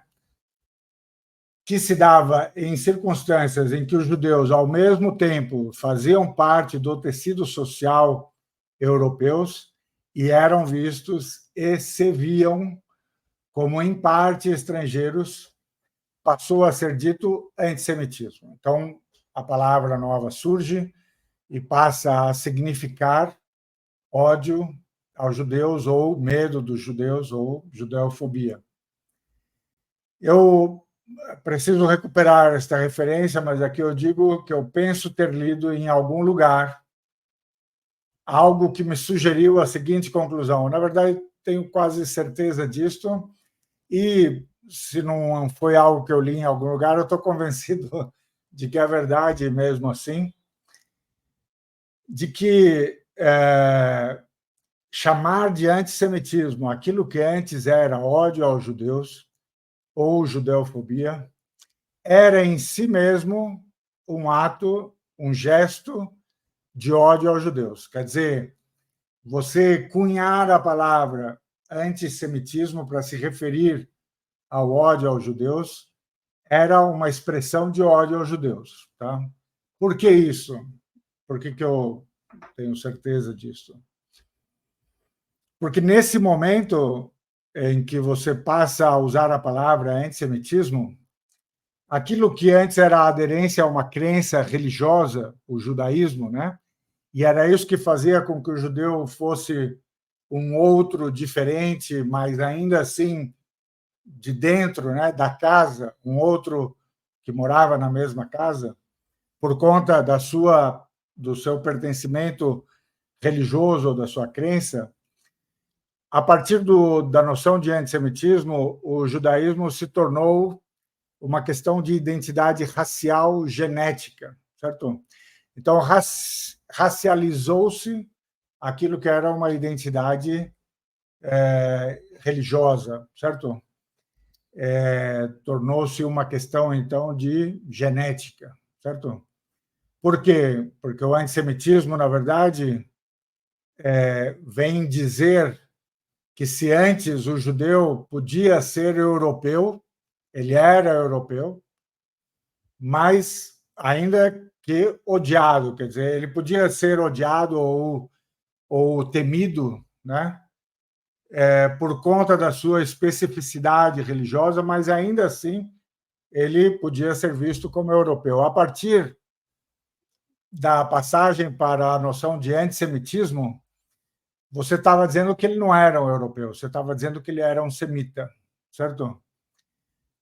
Que se dava em circunstâncias em que os judeus, ao mesmo tempo, faziam parte do tecido social europeus e eram vistos e se viam como, em parte, estrangeiros, passou a ser dito antissemitismo. Então, a palavra nova surge e passa a significar ódio aos judeus ou medo dos judeus ou judeofobia. Eu preciso recuperar esta referência, mas aqui eu digo que eu penso ter lido em algum lugar algo que me sugeriu a seguinte conclusão. Na verdade, tenho quase certeza disto, e se não foi algo que eu li em algum lugar, eu estou convencido de que é verdade mesmo assim, de que chamar de antissemitismo aquilo que antes era ódio aos judeus ou judeofobia era em si mesmo um ato, um gesto de ódio aos judeus. Quer dizer, você cunhar a palavra antissemitismo para se referir ao ódio aos judeus era uma expressão de ódio aos judeus. Tá? Por que isso? Por que eu tenho certeza disso? Porque nesse momento em que você passa a usar a palavra antissemitismo, aquilo que antes era a aderência a uma crença religiosa, o judaísmo, né? E era isso que fazia com que o judeu fosse um outro diferente, mas ainda assim de dentro, né, da casa, um outro que morava na mesma casa, por conta do seu pertencimento religioso ou da sua crença. A partir da noção de antissemitismo, o judaísmo se tornou uma questão de identidade racial genética, certo? Então, racializou-se aquilo que era uma identidade religiosa, certo? tornou-se uma questão, então, de genética, certo? Por quê? Porque o antissemitismo, na verdade, vem dizer que se antes o judeu podia ser europeu, ele era europeu, mas ainda que odiado, quer dizer, ele podia ser odiado ou temido, né? Por conta da sua especificidade religiosa, mas ainda assim ele podia ser visto como europeu. A partir da passagem para a noção de antissemitismo, você estava dizendo que ele não era um europeu, você estava dizendo que ele era um semita, certo?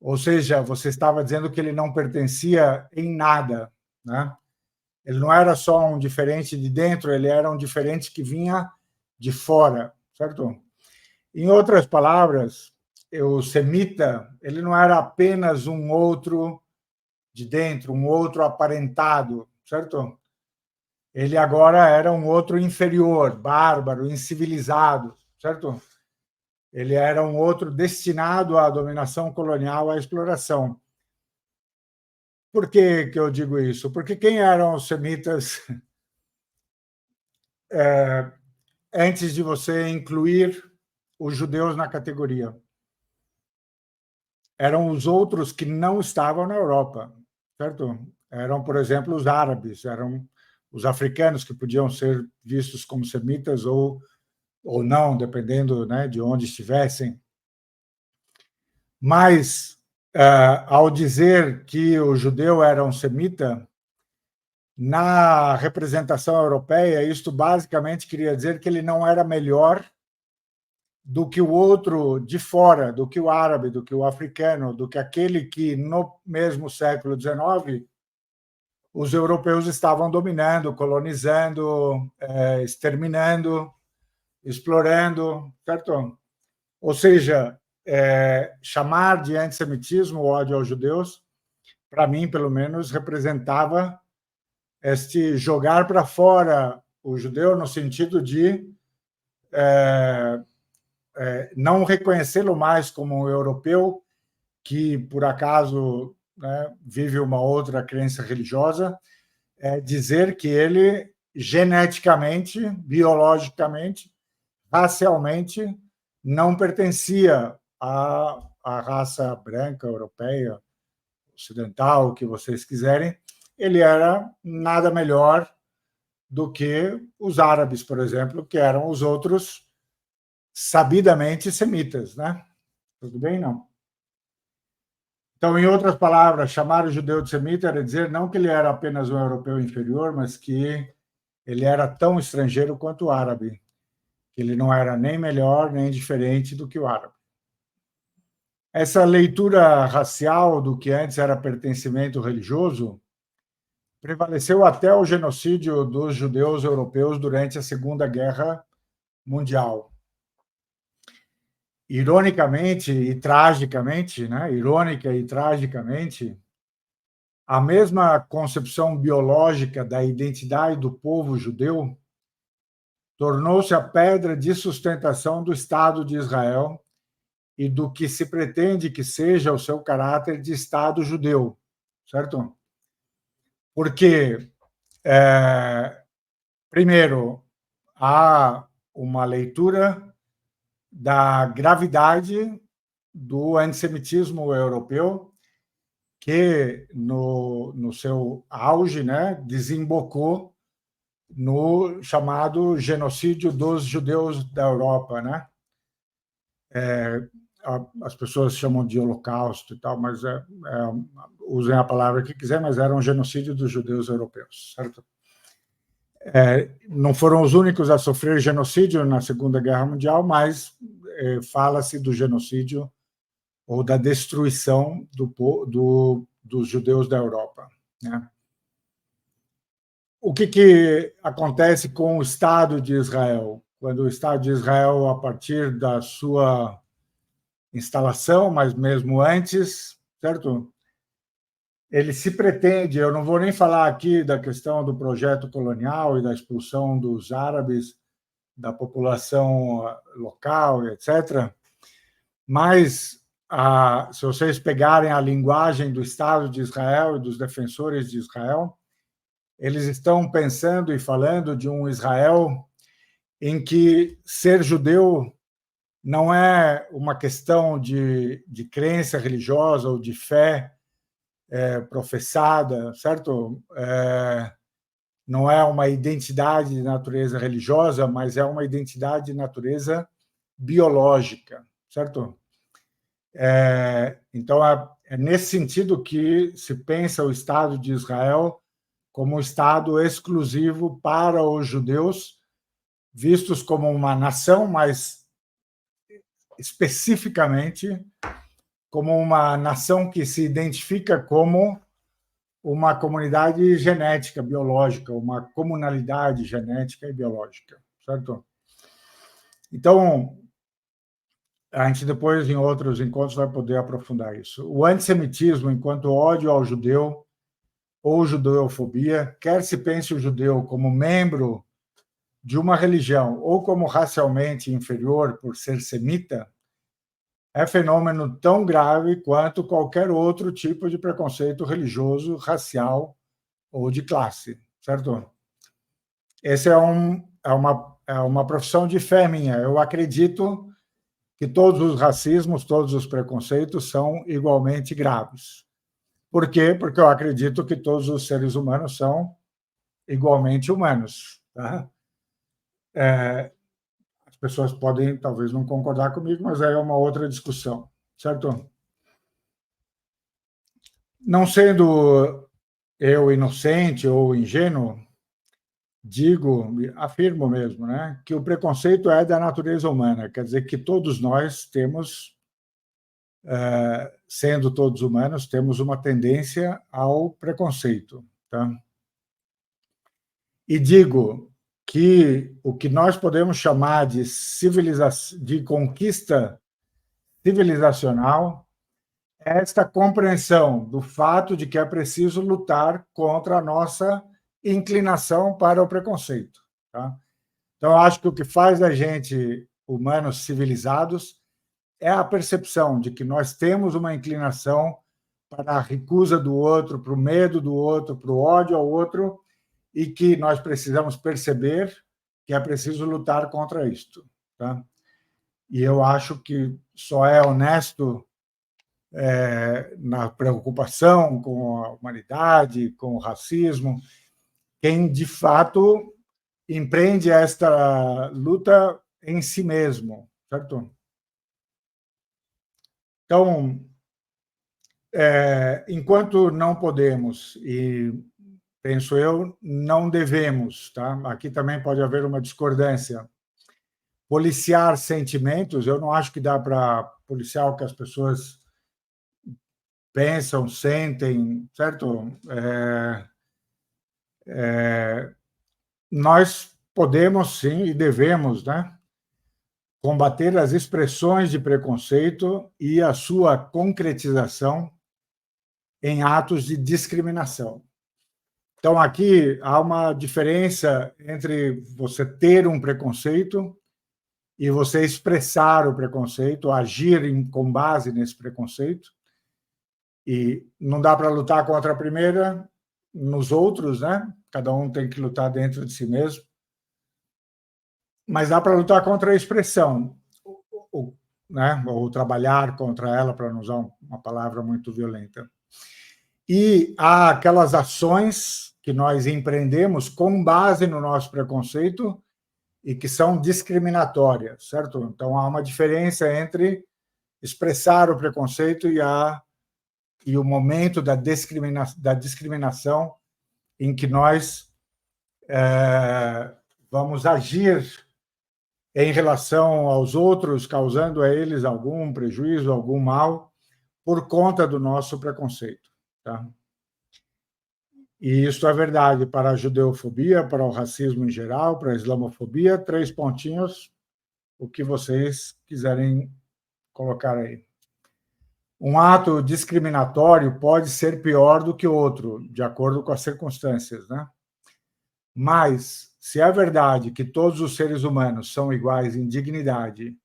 Ou seja, você estava dizendo que ele não pertencia em nada, né? Ele não era só um diferente de dentro, ele era um diferente que vinha de fora, certo? Em outras palavras, o semita, ele não era apenas um outro de dentro, um outro aparentado, certo? Ele agora era um outro inferior, bárbaro, incivilizado, certo? Ele era um outro destinado à dominação colonial, à exploração. Por que eu digo isso? Porque quem eram os semitas antes de você incluir os judeus na categoria? Eram os outros que não estavam na Europa, certo? Eram, por exemplo, os árabes, eram os africanos que podiam ser vistos como semitas ou não, dependendo, né, de onde estivessem. Mas, ao dizer que o judeu era um semita, na representação europeia, isto basicamente queria dizer que ele não era melhor do que o outro de fora, do que o árabe, do que o africano, do que aquele que, no mesmo século XIX, os europeus estavam dominando, colonizando, exterminando, explorando, certo? Ou seja, chamar de antissemitismo o ódio aos judeus, para mim, pelo menos, representava este jogar para fora o judeu no sentido de não reconhecê-lo mais como um europeu que, por acaso, né, vive uma outra crença religiosa, dizer que ele geneticamente, biologicamente, racialmente, não pertencia à raça branca, europeia, ocidental, o que vocês quiserem. Ele era nada melhor do que os árabes, por exemplo, que eram os outros sabidamente semitas, né? Tudo bem? Não. Então, em outras palavras, chamar o judeu de semita era dizer não que ele era apenas um europeu inferior, mas que ele era tão estrangeiro quanto o árabe, que ele não era nem melhor nem diferente do que o árabe. Essa leitura racial do que antes era pertencimento religioso prevaleceu até o genocídio dos judeus europeus durante a Segunda Guerra Mundial. Ironicamente e tragicamente, né? Irônica e tragicamente, a mesma concepção biológica da identidade do povo judeu tornou-se a pedra de sustentação do Estado de Israel e do que se pretende que seja o seu caráter de Estado judeu, certo? Porque, primeiro, há uma leitura da gravidade do antissemitismo europeu, que, no seu auge, né, desembocou no chamado genocídio dos judeus da Europa, né? As pessoas chamam de holocausto e tal, mas usem a palavra que quiser, mas era um genocídio dos judeus europeus, certo? Não foram os únicos a sofrer genocídio na Segunda Guerra Mundial, mas fala-se do genocídio ou da destruição dos judeus da Europa, né? O que acontece com o Estado de Israel? Quando o Estado de Israel, a partir da sua instalação, mas mesmo antes, certo? Ele se pretende, eu não vou nem falar aqui da questão do projeto colonial e da expulsão dos árabes, da população local, etc., mas se vocês pegarem a linguagem do Estado de Israel e dos defensores de Israel, eles estão pensando e falando de um Israel em que ser judeu não é uma questão de crença religiosa ou de fé professada, certo? Não é uma identidade de natureza religiosa, mas é uma identidade de natureza biológica, certo? Então, é nesse sentido que se pensa o Estado de Israel como um Estado exclusivo para os judeus, vistos como uma nação, mas especificamente como uma nação que se identifica como uma comunidade genética biológica, uma comunalidade genética e biológica, certo? Então, a gente depois, em outros encontros, vai poder aprofundar isso. O antissemitismo, enquanto ódio ao judeu ou judeofobia, quer se pense o judeu como membro de uma religião ou como racialmente inferior por ser semita, é fenômeno tão grave quanto qualquer outro tipo de preconceito religioso, racial ou de classe, certo? Essa é uma profissão de fé minha. Eu acredito que todos os racismos, todos os preconceitos são igualmente graves. Por quê? Porque eu acredito que todos os seres humanos são igualmente humanos. Tá? As pessoas podem, talvez, não concordar comigo, mas aí é uma outra discussão, certo? Não sendo eu inocente ou ingênuo, afirmo mesmo, né, que o preconceito é da natureza humana, quer dizer que todos nós temos, sendo todos humanos, temos uma tendência ao preconceito. Tá? E digo que o que nós podemos chamar de conquista civilizacional é esta compreensão do fato de que é preciso lutar contra a nossa inclinação para o preconceito. Tá? Então, eu acho que o que faz da gente humanos civilizados é a percepção de que nós temos uma inclinação para a recusa do outro, para o medo do outro, para o ódio ao outro, e que nós precisamos perceber que é preciso lutar contra isto. Tá? E eu acho que só é honesto na preocupação com a humanidade, com o racismo, quem de fato empreende esta luta em si mesmo, certo? Então, enquanto não podemos e penso eu, não devemos, tá? Aqui também pode haver uma discordância. Policiar sentimentos, eu não acho que dá para policiar o que as pessoas pensam, sentem, certo? Nós podemos, sim, e devemos, né, combater as expressões de preconceito e a sua concretização em atos de discriminação. Então, aqui há uma diferença entre você ter um preconceito e você expressar o preconceito, agir com base nesse preconceito. E não dá para lutar contra a primeira nos outros, né? Cada um tem que lutar dentro de si mesmo. Mas dá para lutar contra a expressão, né? Ou trabalhar contra ela, para não usar uma palavra muito violenta. E há aquelas ações que nós empreendemos com base no nosso preconceito e que são discriminatórias, certo? Então, há uma diferença entre expressar o preconceito e o momento da discriminação em que nós vamos agir em relação aos outros, causando a eles algum prejuízo, algum mal, por conta do nosso preconceito. Tá? E isso é verdade para a judeofobia, para o racismo em geral, para a islamofobia. 3 pontinhos, o que vocês quiserem colocar aí. Um ato discriminatório pode ser pior do que outro, de acordo com as circunstâncias, né? Mas, se é verdade que todos os seres humanos são iguais em dignidade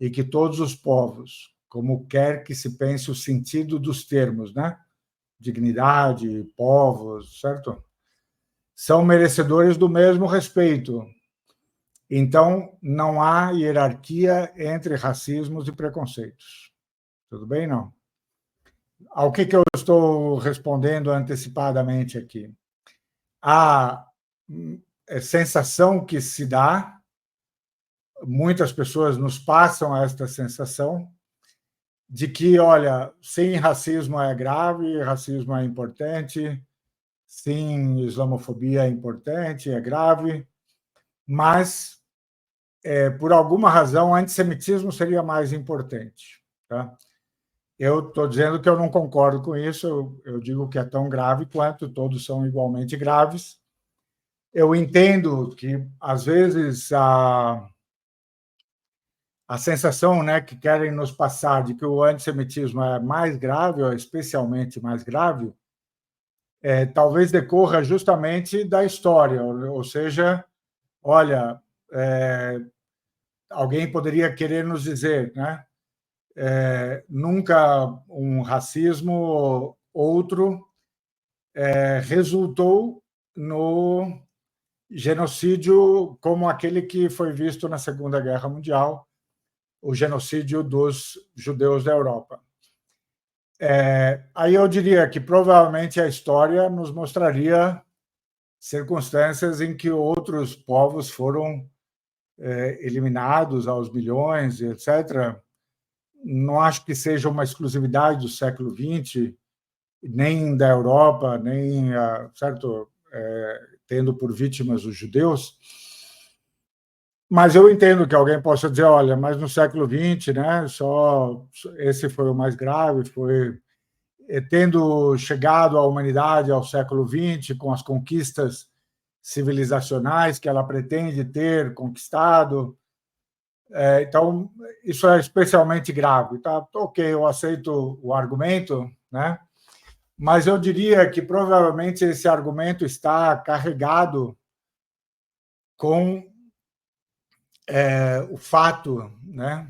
e que todos os povos, como quer que se pense o sentido dos termos, né? Dignidade, povos, certo? São merecedores do mesmo respeito. Então, não há hierarquia entre racismos e preconceitos. Tudo bem, não? Ao que eu estou respondendo antecipadamente aqui? A sensação que se dá, muitas pessoas nos passam esta sensação, de que, olha, sim, racismo é grave, racismo é importante, sim, islamofobia é importante, é grave, mas, por alguma razão, antissemitismo seria mais importante. Tá? Eu estou dizendo que eu não concordo com isso, eu digo que é tão grave quanto, todos são igualmente graves. Eu entendo que, às vezes, a sensação, né, que querem nos passar de que o antissemitismo é mais grave, ou especialmente mais grave, talvez decorra justamente da história, ou seja, olha, alguém poderia querer nos dizer, né, nunca um racismo outro resultou no genocídio como aquele que foi visto na Segunda Guerra Mundial, o genocídio dos judeus da Europa. Aí eu diria que provavelmente a história nos mostraria circunstâncias em que outros povos foram eliminados aos milhões, etc. Não acho que seja uma exclusividade do século XX, nem da Europa, nem, certo, tendo por vítimas os judeus. Mas eu entendo que alguém possa dizer, olha, mas no século XX, né, só esse foi o mais grave, foi tendo chegado a humanidade ao século XX, com as conquistas civilizacionais que ela pretende ter conquistado. Então, isso é especialmente grave. Tá? Ok, eu aceito o argumento, né? Mas eu diria que provavelmente esse argumento está carregado com o fato, né,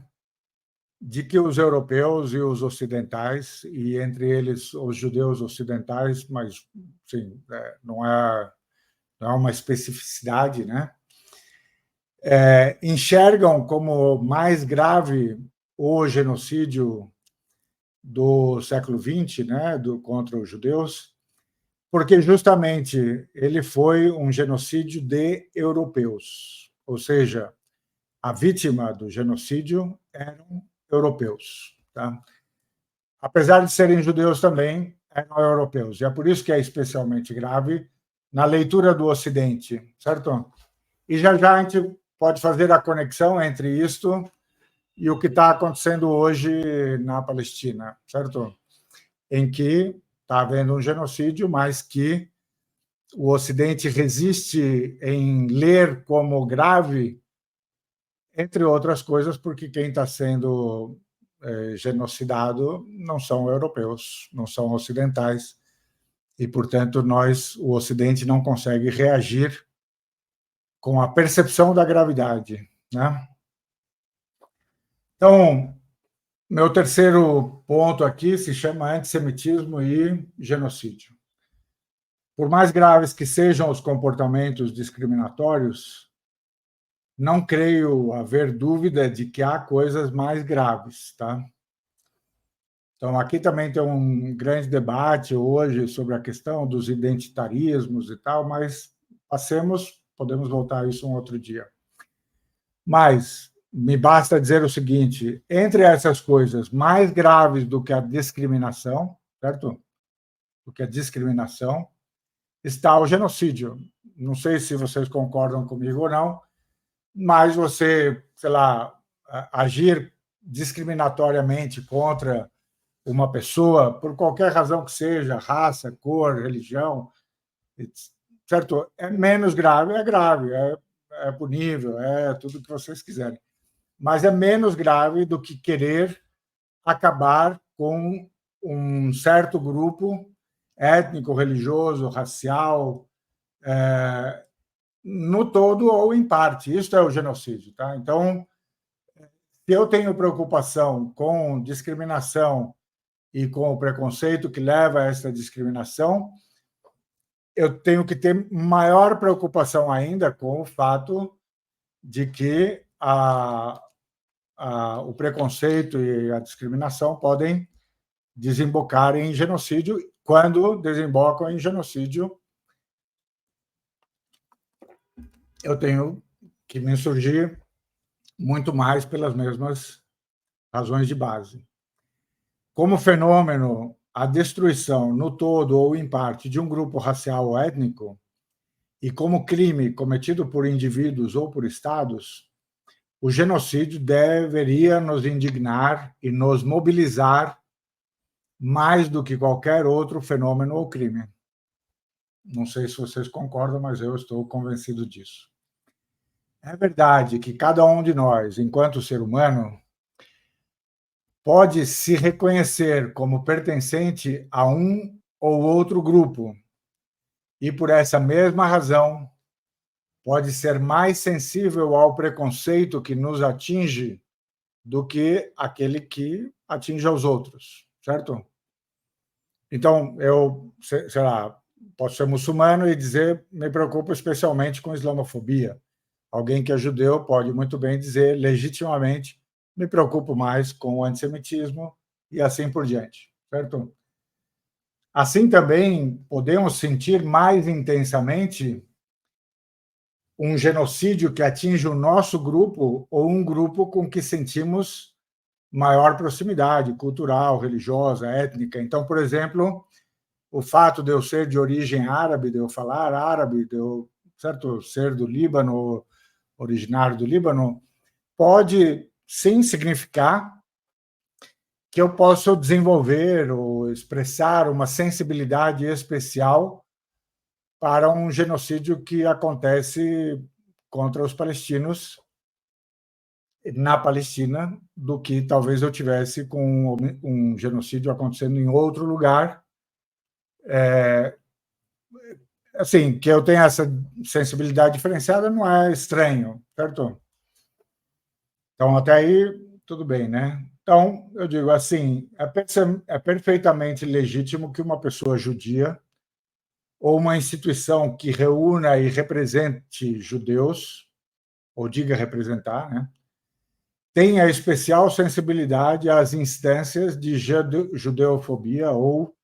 de que os europeus e os ocidentais, e entre eles os judeus ocidentais, mas sim, não é uma especificidade, né, enxergam como mais grave o genocídio do século XX, né, contra os judeus, porque justamente ele foi um genocídio de europeus, ou seja, a vítima do genocídio eram europeus. Tá? Apesar de serem judeus também, eram europeus. E é por isso que é especialmente grave na leitura do Ocidente, certo? E já a gente pode fazer a conexão entre isto e o que está acontecendo hoje na Palestina, certo? Em que está havendo um genocídio, mas que o Ocidente resiste em ler como grave, entre outras coisas, porque quem está sendo genocidado não são europeus, não são ocidentais, e, portanto, o Ocidente não consegue reagir com a percepção da gravidade. Né? Então, meu terceiro ponto aqui se chama antissemitismo e genocídio. Por mais graves que sejam os comportamentos discriminatórios, não creio haver dúvida de que há coisas mais graves, tá? Então, aqui também tem um grande debate hoje sobre a questão dos identitarismos e tal, mas podemos voltar a isso um outro dia. Mas me basta dizer o seguinte, entre essas coisas mais graves do que a discriminação, certo? Do que a discriminação, está o genocídio. Não sei se vocês concordam comigo ou não, mas você, sei lá, agir discriminatoriamente contra uma pessoa, por qualquer razão que seja, raça, cor, religião, certo? É menos grave, é punível, é tudo que vocês quiserem. Mas é menos grave do que querer acabar com um certo grupo étnico, religioso, racial, no todo ou em parte. Isso é o genocídio. Tá? Então, Se eu tenho preocupação com discriminação e com o preconceito que leva a essa discriminação, eu tenho que ter maior preocupação ainda com o fato de que o preconceito e a discriminação podem desembocar em genocídio. Quando desembocam em genocídio, eu tenho que me insurgir muito mais pelas mesmas razões de base. Como fenômeno, a destruição no todo ou em parte de um grupo racial ou étnico, e como crime cometido por indivíduos ou por estados, o genocídio deveria nos indignar e nos mobilizar mais do que qualquer outro fenômeno ou crime. Não sei se vocês concordam, mas eu estou convencido disso. É verdade que cada um de nós, enquanto ser humano, pode se reconhecer como pertencente a um ou outro grupo e, por essa mesma razão, pode ser mais sensível ao preconceito que nos atinge do que aquele que atinge aos outros, certo? Então, eu, sei lá, posso ser muçulmano e dizer, me preocupo especialmente com islamofobia. Alguém que é judeu pode muito bem dizer, legitimamente, me preocupo mais com o antissemitismo e assim por diante, certo? Assim também podemos sentir mais intensamente um genocídio que atinge o nosso grupo ou um grupo com que sentimos maior proximidade cultural, religiosa, étnica. Então, por exemplo, o fato de eu ser de origem árabe, de eu falar árabe, de eu, certo, ser do Líbano, originário do Líbano, pode sim significar que eu posso desenvolver ou expressar uma sensibilidade especial para um genocídio que acontece contra os palestinos na Palestina, do que talvez eu tivesse com um genocídio acontecendo em outro lugar. Assim, que eu tenha essa sensibilidade diferenciada não é estranho, certo? Então, até aí, tudo bem, né? Então, eu digo assim, é perfeitamente legítimo que uma pessoa judia ou uma instituição que reúna e represente judeus, ou diga representar, né, tenha especial sensibilidade às instâncias de judeofobia ou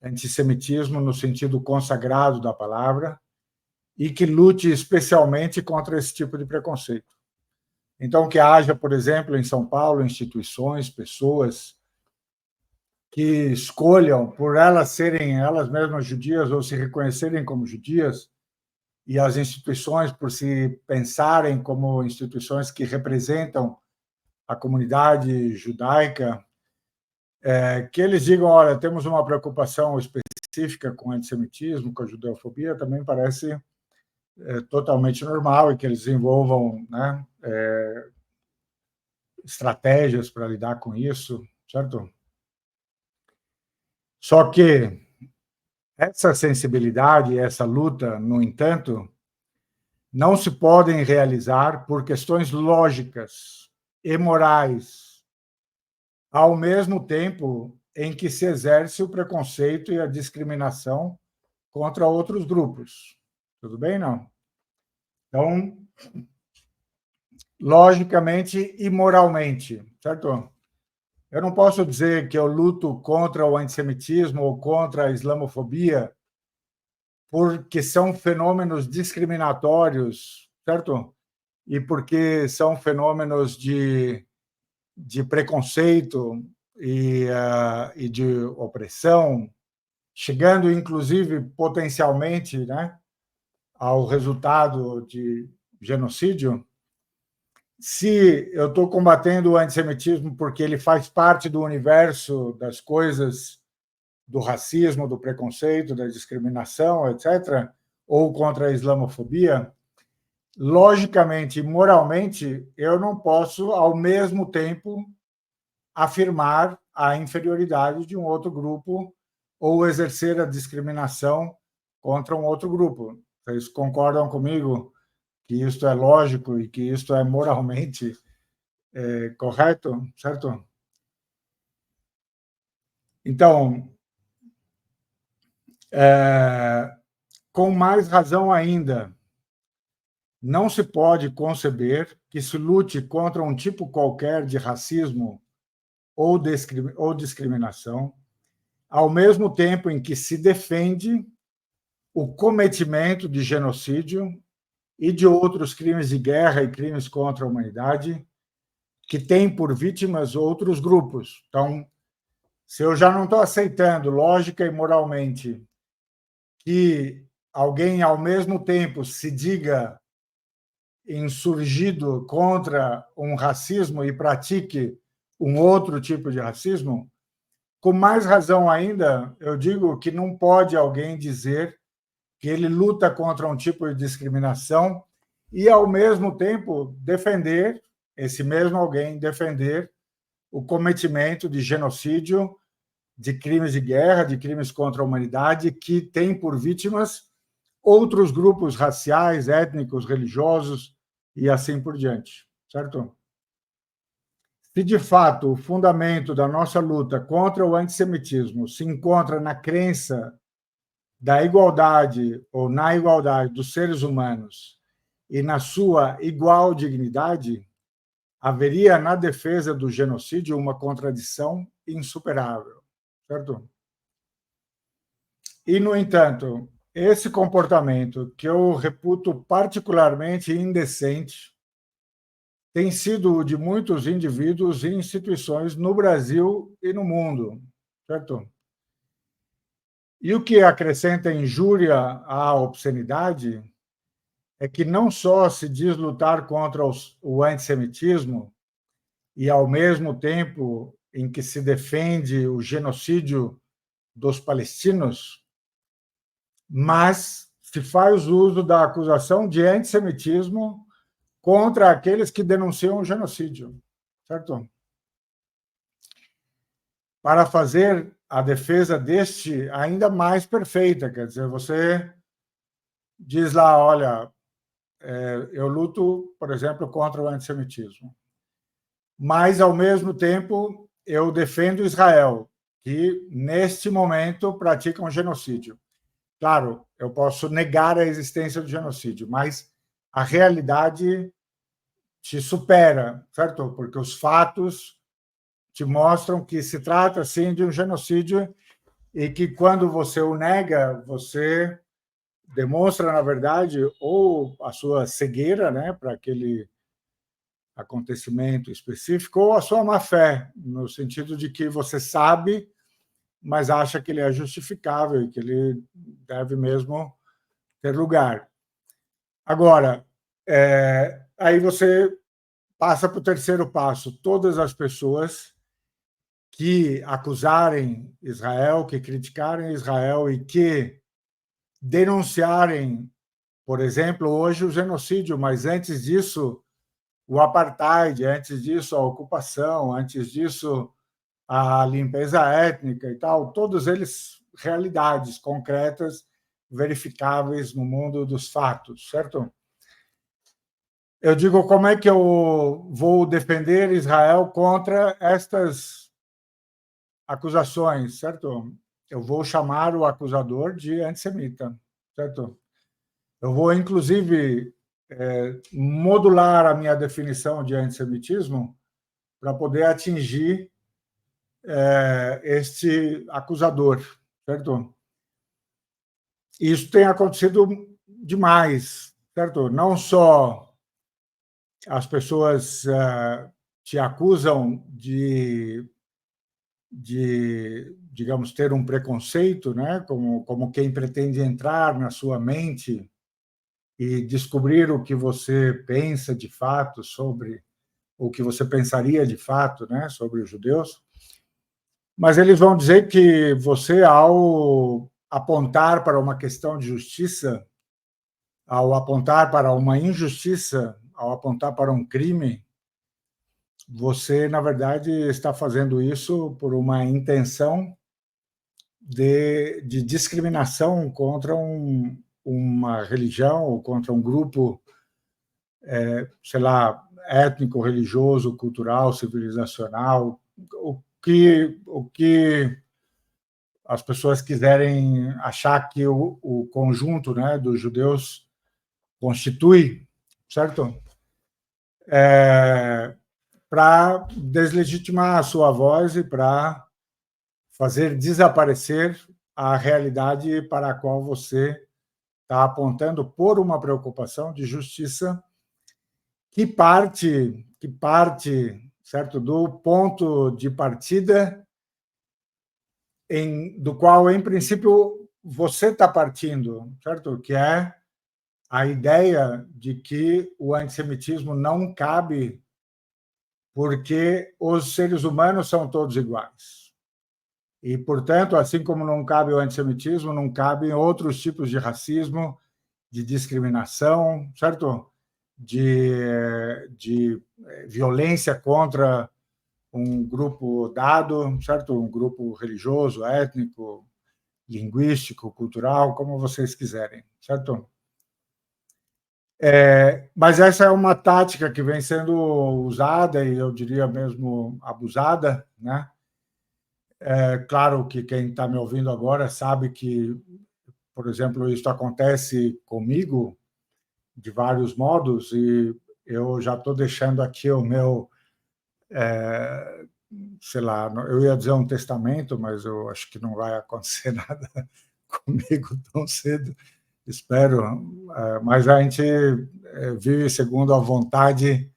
antissemitismo no sentido consagrado da palavra e que lute especialmente contra esse tipo de preconceito. Então, que haja, por exemplo, em São Paulo, instituições, pessoas que escolham, por elas serem elas mesmas judias ou se reconhecerem como judias, e as instituições, por se pensarem como instituições que representam a comunidade judaica, que eles digam, olha, temos uma preocupação específica com o antissemitismo, com a judeofobia, também parece totalmente normal, e que eles desenvolvam, né, estratégias para lidar com isso, certo? Só que essa sensibilidade, essa luta, no entanto, não se podem realizar por questões lógicas e morais, ao mesmo tempo em que se exerce o preconceito e a discriminação contra outros grupos. Tudo bem, não? Então, logicamente e moralmente, certo? Eu não posso dizer que eu luto contra o antissemitismo ou contra a islamofobia porque são fenômenos discriminatórios, certo? E porque são fenômenos de preconceito e de opressão, chegando, inclusive, potencialmente, né, ao resultado de genocídio. Se eu estou combatendo o antissemitismo porque ele faz parte do universo das coisas do racismo, do preconceito, da discriminação, etc., ou contra a islamofobia, logicamente e moralmente, eu não posso, ao mesmo tempo, afirmar a inferioridade de um outro grupo ou exercer a discriminação contra um outro grupo. Vocês concordam comigo que isto é lógico e que isto é moralmente correto? Certo? Então, com mais razão ainda, não se pode conceber que se lute contra um tipo qualquer de racismo ou discriminação, ao mesmo tempo em que se defende o cometimento de genocídio e de outros crimes de guerra e crimes contra a humanidade, que têm por vítimas outros grupos. Então, se eu já não estou aceitando, lógica e moralmente, que alguém, ao mesmo tempo, se diga insurgido contra um racismo e pratique um outro tipo de racismo, com mais razão ainda, eu digo que não pode alguém dizer que ele luta contra um tipo de discriminação e, ao mesmo tempo, defender, esse mesmo alguém defender o cometimento de genocídio, de crimes de guerra, de crimes contra a humanidade, que tem por vítimas outros grupos raciais, étnicos, religiosos e assim por diante, certo? Se, de fato, o fundamento da nossa luta contra o antissemitismo se encontra na crença da igualdade ou na igualdade dos seres humanos e na sua igual dignidade, haveria na defesa do genocídio uma contradição insuperável, certo? E, no entanto, esse comportamento, que eu reputo particularmente indecente, tem sido o de muitos indivíduos e instituições no Brasil e no mundo, certo? E o que acrescenta injúria à obscenidade é que não só se diz lutar contra o antissemitismo e, ao mesmo tempo em que se defende o genocídio dos palestinos, mas se faz uso da acusação de antissemitismo contra aqueles que denunciam o genocídio, certo? Para fazer a defesa deste ainda mais perfeita, quer dizer, você diz lá, olha, eu luto, por exemplo, contra o antissemitismo, mas, ao mesmo tempo, eu defendo Israel, que, neste momento, pratica um genocídio. Claro, eu posso negar a existência do genocídio, mas a realidade te supera, certo? Porque os fatos te mostram que se trata, sim, de um genocídio e que, quando você o nega, você demonstra, na verdade, ou a sua cegueira, né, para aquele acontecimento específico, ou a sua má-fé, no sentido de que você sabe, mas acha que ele é justificável e que ele deve mesmo ter lugar. Agora, aí você passa para o terceiro passo. Todas as pessoas que acusarem Israel, que criticarem Israel e que denunciarem, por exemplo, hoje o genocídio, mas antes disso o apartheid, antes disso a ocupação, antes disso a limpeza étnica e tal, todos eles realidades concretas, verificáveis no mundo dos fatos, certo? Eu digo, como é que eu vou defender Israel contra estas acusações, certo? Eu vou chamar o acusador de antissemita, certo? Eu vou, inclusive, modular a minha definição de antissemitismo para poder atingir este acusador, certo? Isso tem acontecido demais, certo? Não só as pessoas te acusam digamos, ter um preconceito, né? Como quem pretende entrar na sua mente e descobrir o que você pensa de fato sobre, o que você pensaria de fato, né, sobre os judeus. Mas eles vão dizer que você, ao apontar para uma questão de justiça, ao apontar para uma injustiça, ao apontar para um crime, você, na verdade, está fazendo isso por uma intenção de discriminação contra uma religião ou contra um grupo, sei lá, étnico, religioso, cultural, civilizacional, o que as pessoas quiserem achar que o conjunto, né, dos judeus constitui, certo? Para deslegitimar a sua voz e para fazer desaparecer a realidade para a qual você está apontando por uma preocupação de justiça que parte, certo, do ponto de partida do qual, em princípio, você está partindo, certo? Que é a ideia de que o antissemitismo não cabe porque os seres humanos são todos iguais. E, portanto, assim como não cabe o antissemitismo, não cabem outros tipos de racismo, de discriminação, certo? De violência contra um grupo dado, certo? Um grupo religioso, étnico, linguístico, cultural, como vocês quiserem, certo? Mas essa é uma tática que vem sendo usada e eu diria mesmo abusada, né? Claro que quem está me ouvindo agora sabe que, por exemplo, isso acontece comigo de vários modos e eu já estou deixando aqui o meu, sei lá, eu ia dizer um testamento, mas eu acho que não vai acontecer nada comigo tão cedo, espero. Mas a gente vive segundo a vontade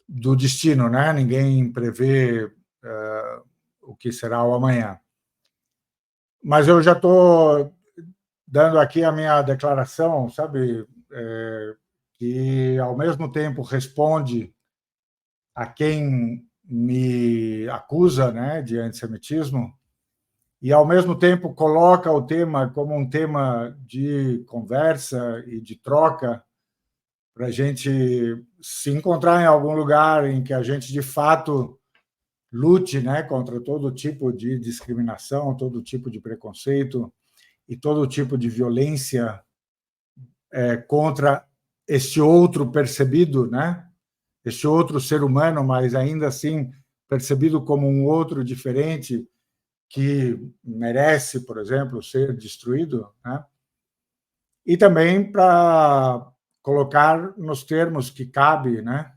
do destino, né? Ninguém prevê o que será o amanhã. Mas eu já estou dando aqui a minha declaração, sabe, que ao mesmo tempo responde a quem me acusa, né, de antissemitismo e ao mesmo tempo coloca o tema como um tema de conversa e de troca para a gente se encontrar em algum lugar em que a gente de fato lute, né, contra todo tipo de discriminação, todo tipo de preconceito e todo tipo de violência contra este outro percebido, né? Este outro ser humano, mas ainda assim percebido como um outro diferente que merece, por exemplo, ser destruído, né? E também para colocar nos termos que cabe, né?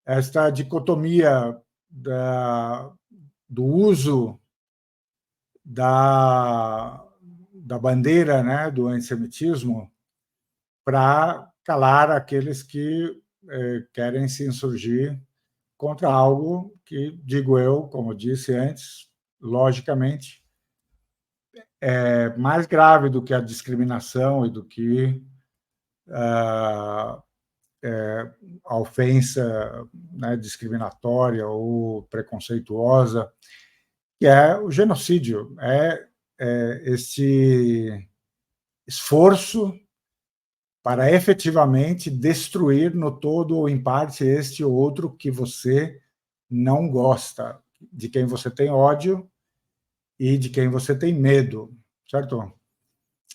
Esta dicotomia do uso da bandeira, né, do antissemitismo para calar aqueles que querem se insurgir contra algo que, digo eu, como disse antes, logicamente, é mais grave do que a discriminação e do que a ofensa, né, discriminatória ou preconceituosa, que é o genocídio, este esforço para efetivamente destruir no todo ou em parte este ou outro que você não gosta, de quem você tem ódio e de quem você tem medo, certo?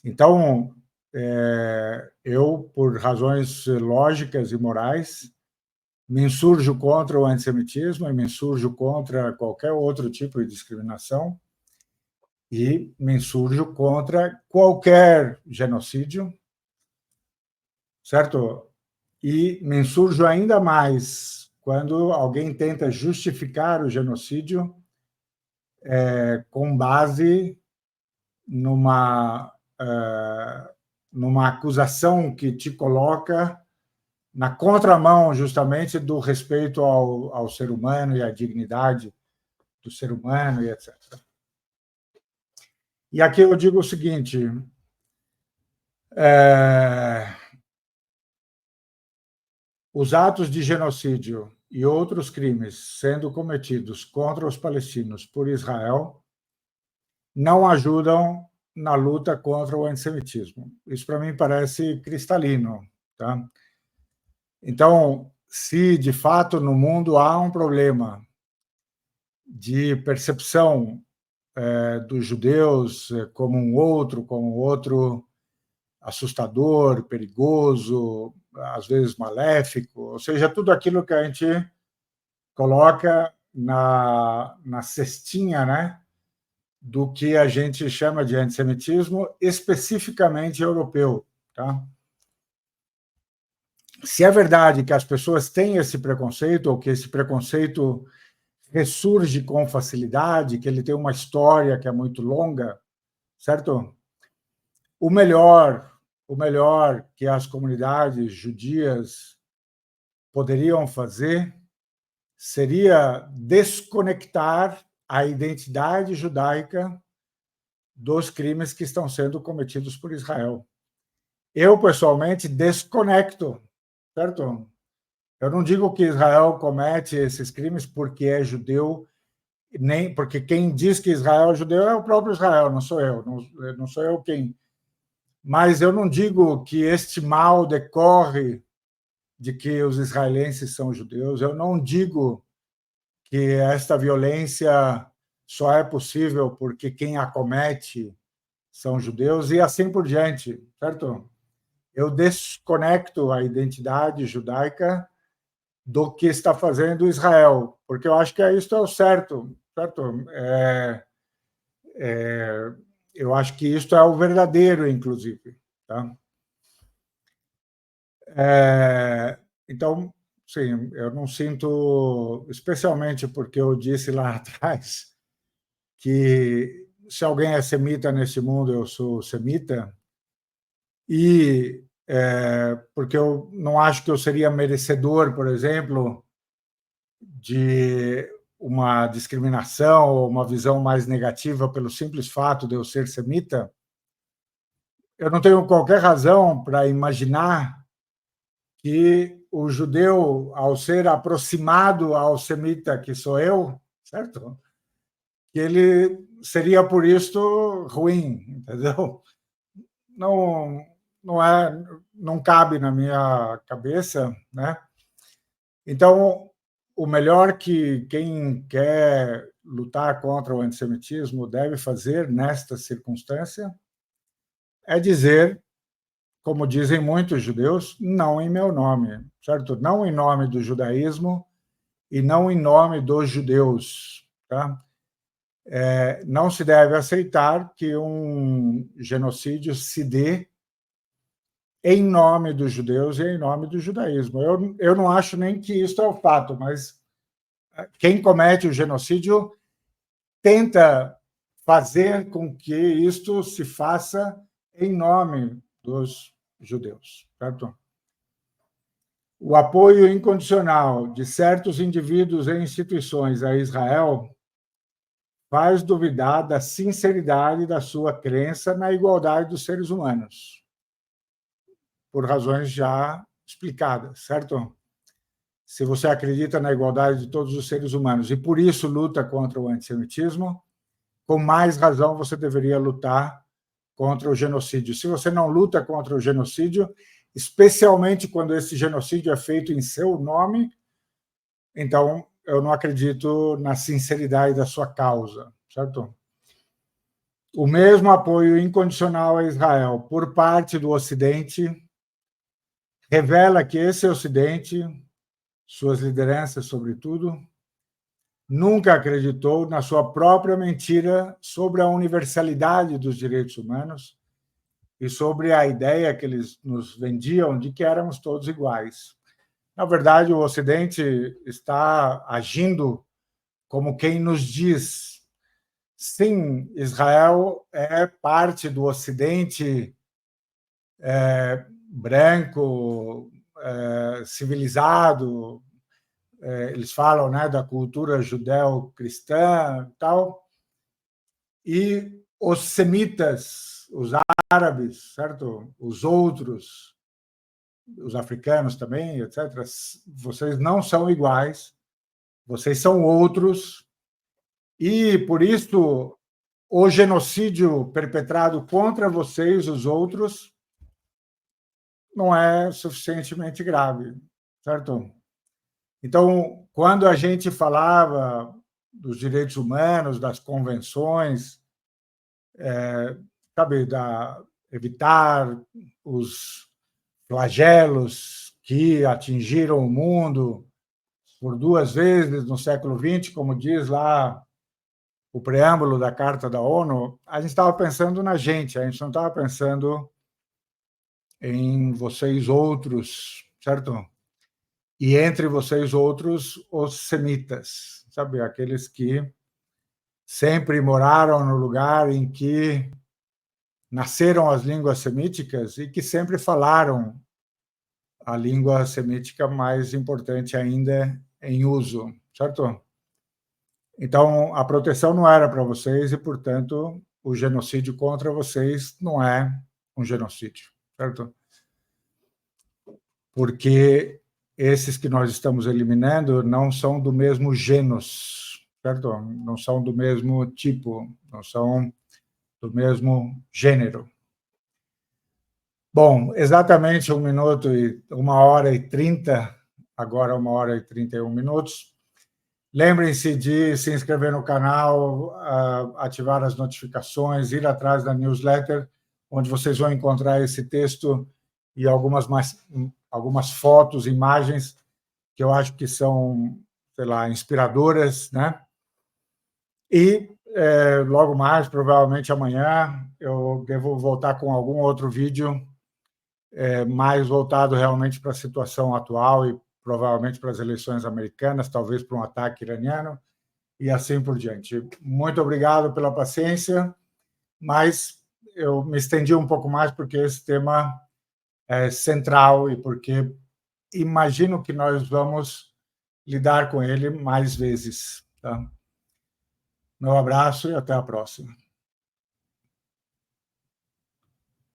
Então, eu, por razões lógicas e morais, me insurjo contra o antissemitismo e me insurjo contra qualquer outro tipo de discriminação e me insurjo contra qualquer genocídio, certo? E me insurjo ainda mais quando alguém tenta justificar o genocídio com base numa, numa acusação que te coloca na contramão, justamente, do respeito ao ser humano e à dignidade do ser humano e etc. E aqui eu digo o seguinte: os atos de genocídio e outros crimes sendo cometidos contra os palestinos por Israel não ajudam na luta contra o antissemitismo. Isso, para mim, parece cristalino. Tá? Então, se de fato no mundo há um problema de percepção dos judeus como um outro assustador, perigoso, às vezes maléfico, ou seja, tudo aquilo que a gente coloca na cestinha, né, do que a gente chama de antissemitismo especificamente europeu, tá? Se é verdade que as pessoas têm esse preconceito, ou que esse preconceito ressurge com facilidade, que ele tem uma história que é muito longa, certo? O melhor que as comunidades judias poderiam fazer seria desconectar a identidade judaica dos crimes que estão sendo cometidos por Israel. Eu, pessoalmente, desconecto, certo? Eu não digo que Israel comete esses crimes porque é judeu, nem porque quem diz que Israel é judeu é o próprio Israel, não sou eu, não sou eu quem. Mas eu não digo que este mal decorre de que os israelenses são judeus, eu não digo que esta violência só é possível porque quem a comete são judeus e assim por diante, certo? Eu desconecto a identidade judaica do que está fazendo Israel, porque eu acho que isso é o certo, certo? Eu acho que isto é o verdadeiro, inclusive, tá? Então, sim, eu não sinto, especialmente porque eu disse lá atrás que se alguém é semita nesse mundo, eu sou semita, e porque eu não acho que eu seria merecedor, por exemplo, de uma discriminação ou uma visão mais negativa pelo simples fato de eu ser semita, eu não tenho qualquer razão para imaginar que o judeu, ao ser aproximado ao semita que sou eu, certo? Que ele seria por isto ruim, entendeu? Não, não cabe na minha cabeça, né? Então, o melhor que quem quer lutar contra o antissemitismo deve fazer nesta circunstância é dizer, como dizem muitos judeus, não em meu nome, certo? Não em nome do judaísmo e não em nome dos judeus, tá? Não se deve aceitar que um genocídio se dê em nome dos judeus e em nome do judaísmo. Eu não acho nem que isso é o fato, mas quem comete o genocídio tenta fazer com que isto se faça em nome dos judeus, certo? O apoio incondicional de certos indivíduos e instituições a Israel faz duvidar da sinceridade da sua crença na igualdade dos seres humanos, por razões já explicadas, certo? Se você acredita na igualdade de todos os seres humanos e por isso luta contra o antissemitismo, com mais razão você deveria lutar contra o genocídio. Se você não luta contra o genocídio, especialmente quando esse genocídio é feito em seu nome, então eu não acredito na sinceridade da sua causa, certo? O mesmo apoio incondicional a Israel por parte do Ocidente revela que esse Ocidente, suas lideranças, sobretudo, nunca acreditou na sua própria mentira sobre a universalidade dos direitos humanos e sobre a ideia que eles nos vendiam de que éramos todos iguais. Na verdade, o Ocidente está agindo como quem nos diz: sim, Israel é parte do Ocidente branco, civilizado. Eles falam, né, da cultura judeu-cristã e tal. E os semitas, os árabes, certo? Os outros, os africanos também, etc. Vocês não são iguais, vocês são outros, e por isso o genocídio perpetrado contra vocês, os outros, não é suficientemente grave, certo? Então, quando a gente falava dos direitos humanos, das convenções, sabe, evitar os flagelos que atingiram o mundo por 2 vezes no século XX, como diz lá o preâmbulo da Carta da ONU, a gente estava pensando na gente, a gente não estava pensando em vocês outros, certo? E entre vocês outros, os semitas, sabe? Aqueles que sempre moraram no lugar em que nasceram as línguas semíticas e que sempre falaram a língua semítica mais importante ainda em uso, certo? Então, a proteção não era para vocês e, portanto, o genocídio contra vocês não é um genocídio, certo? Porque esses que nós estamos eliminando não são do mesmo gênus, certo? Não são do mesmo tipo, não são do mesmo gênero. Bom, exatamente 1 minuto e 1h30, agora 1h31 minutos. Lembrem-se de se inscrever no canal, ativar as notificações, ir atrás da newsletter, onde vocês vão encontrar esse texto e algumas fotos, imagens que eu acho que são, sei lá, inspiradoras, né? E logo mais, provavelmente amanhã, eu devo voltar com algum outro vídeo mais voltado realmente para a situação atual e provavelmente para as eleições americanas, talvez para um ataque iraniano, e assim por diante. Muito obrigado pela paciência, mas eu me estendi um pouco mais porque esse tema é central e porque imagino que nós vamos lidar com ele mais vezes. Tá? Meu abraço e até a próxima.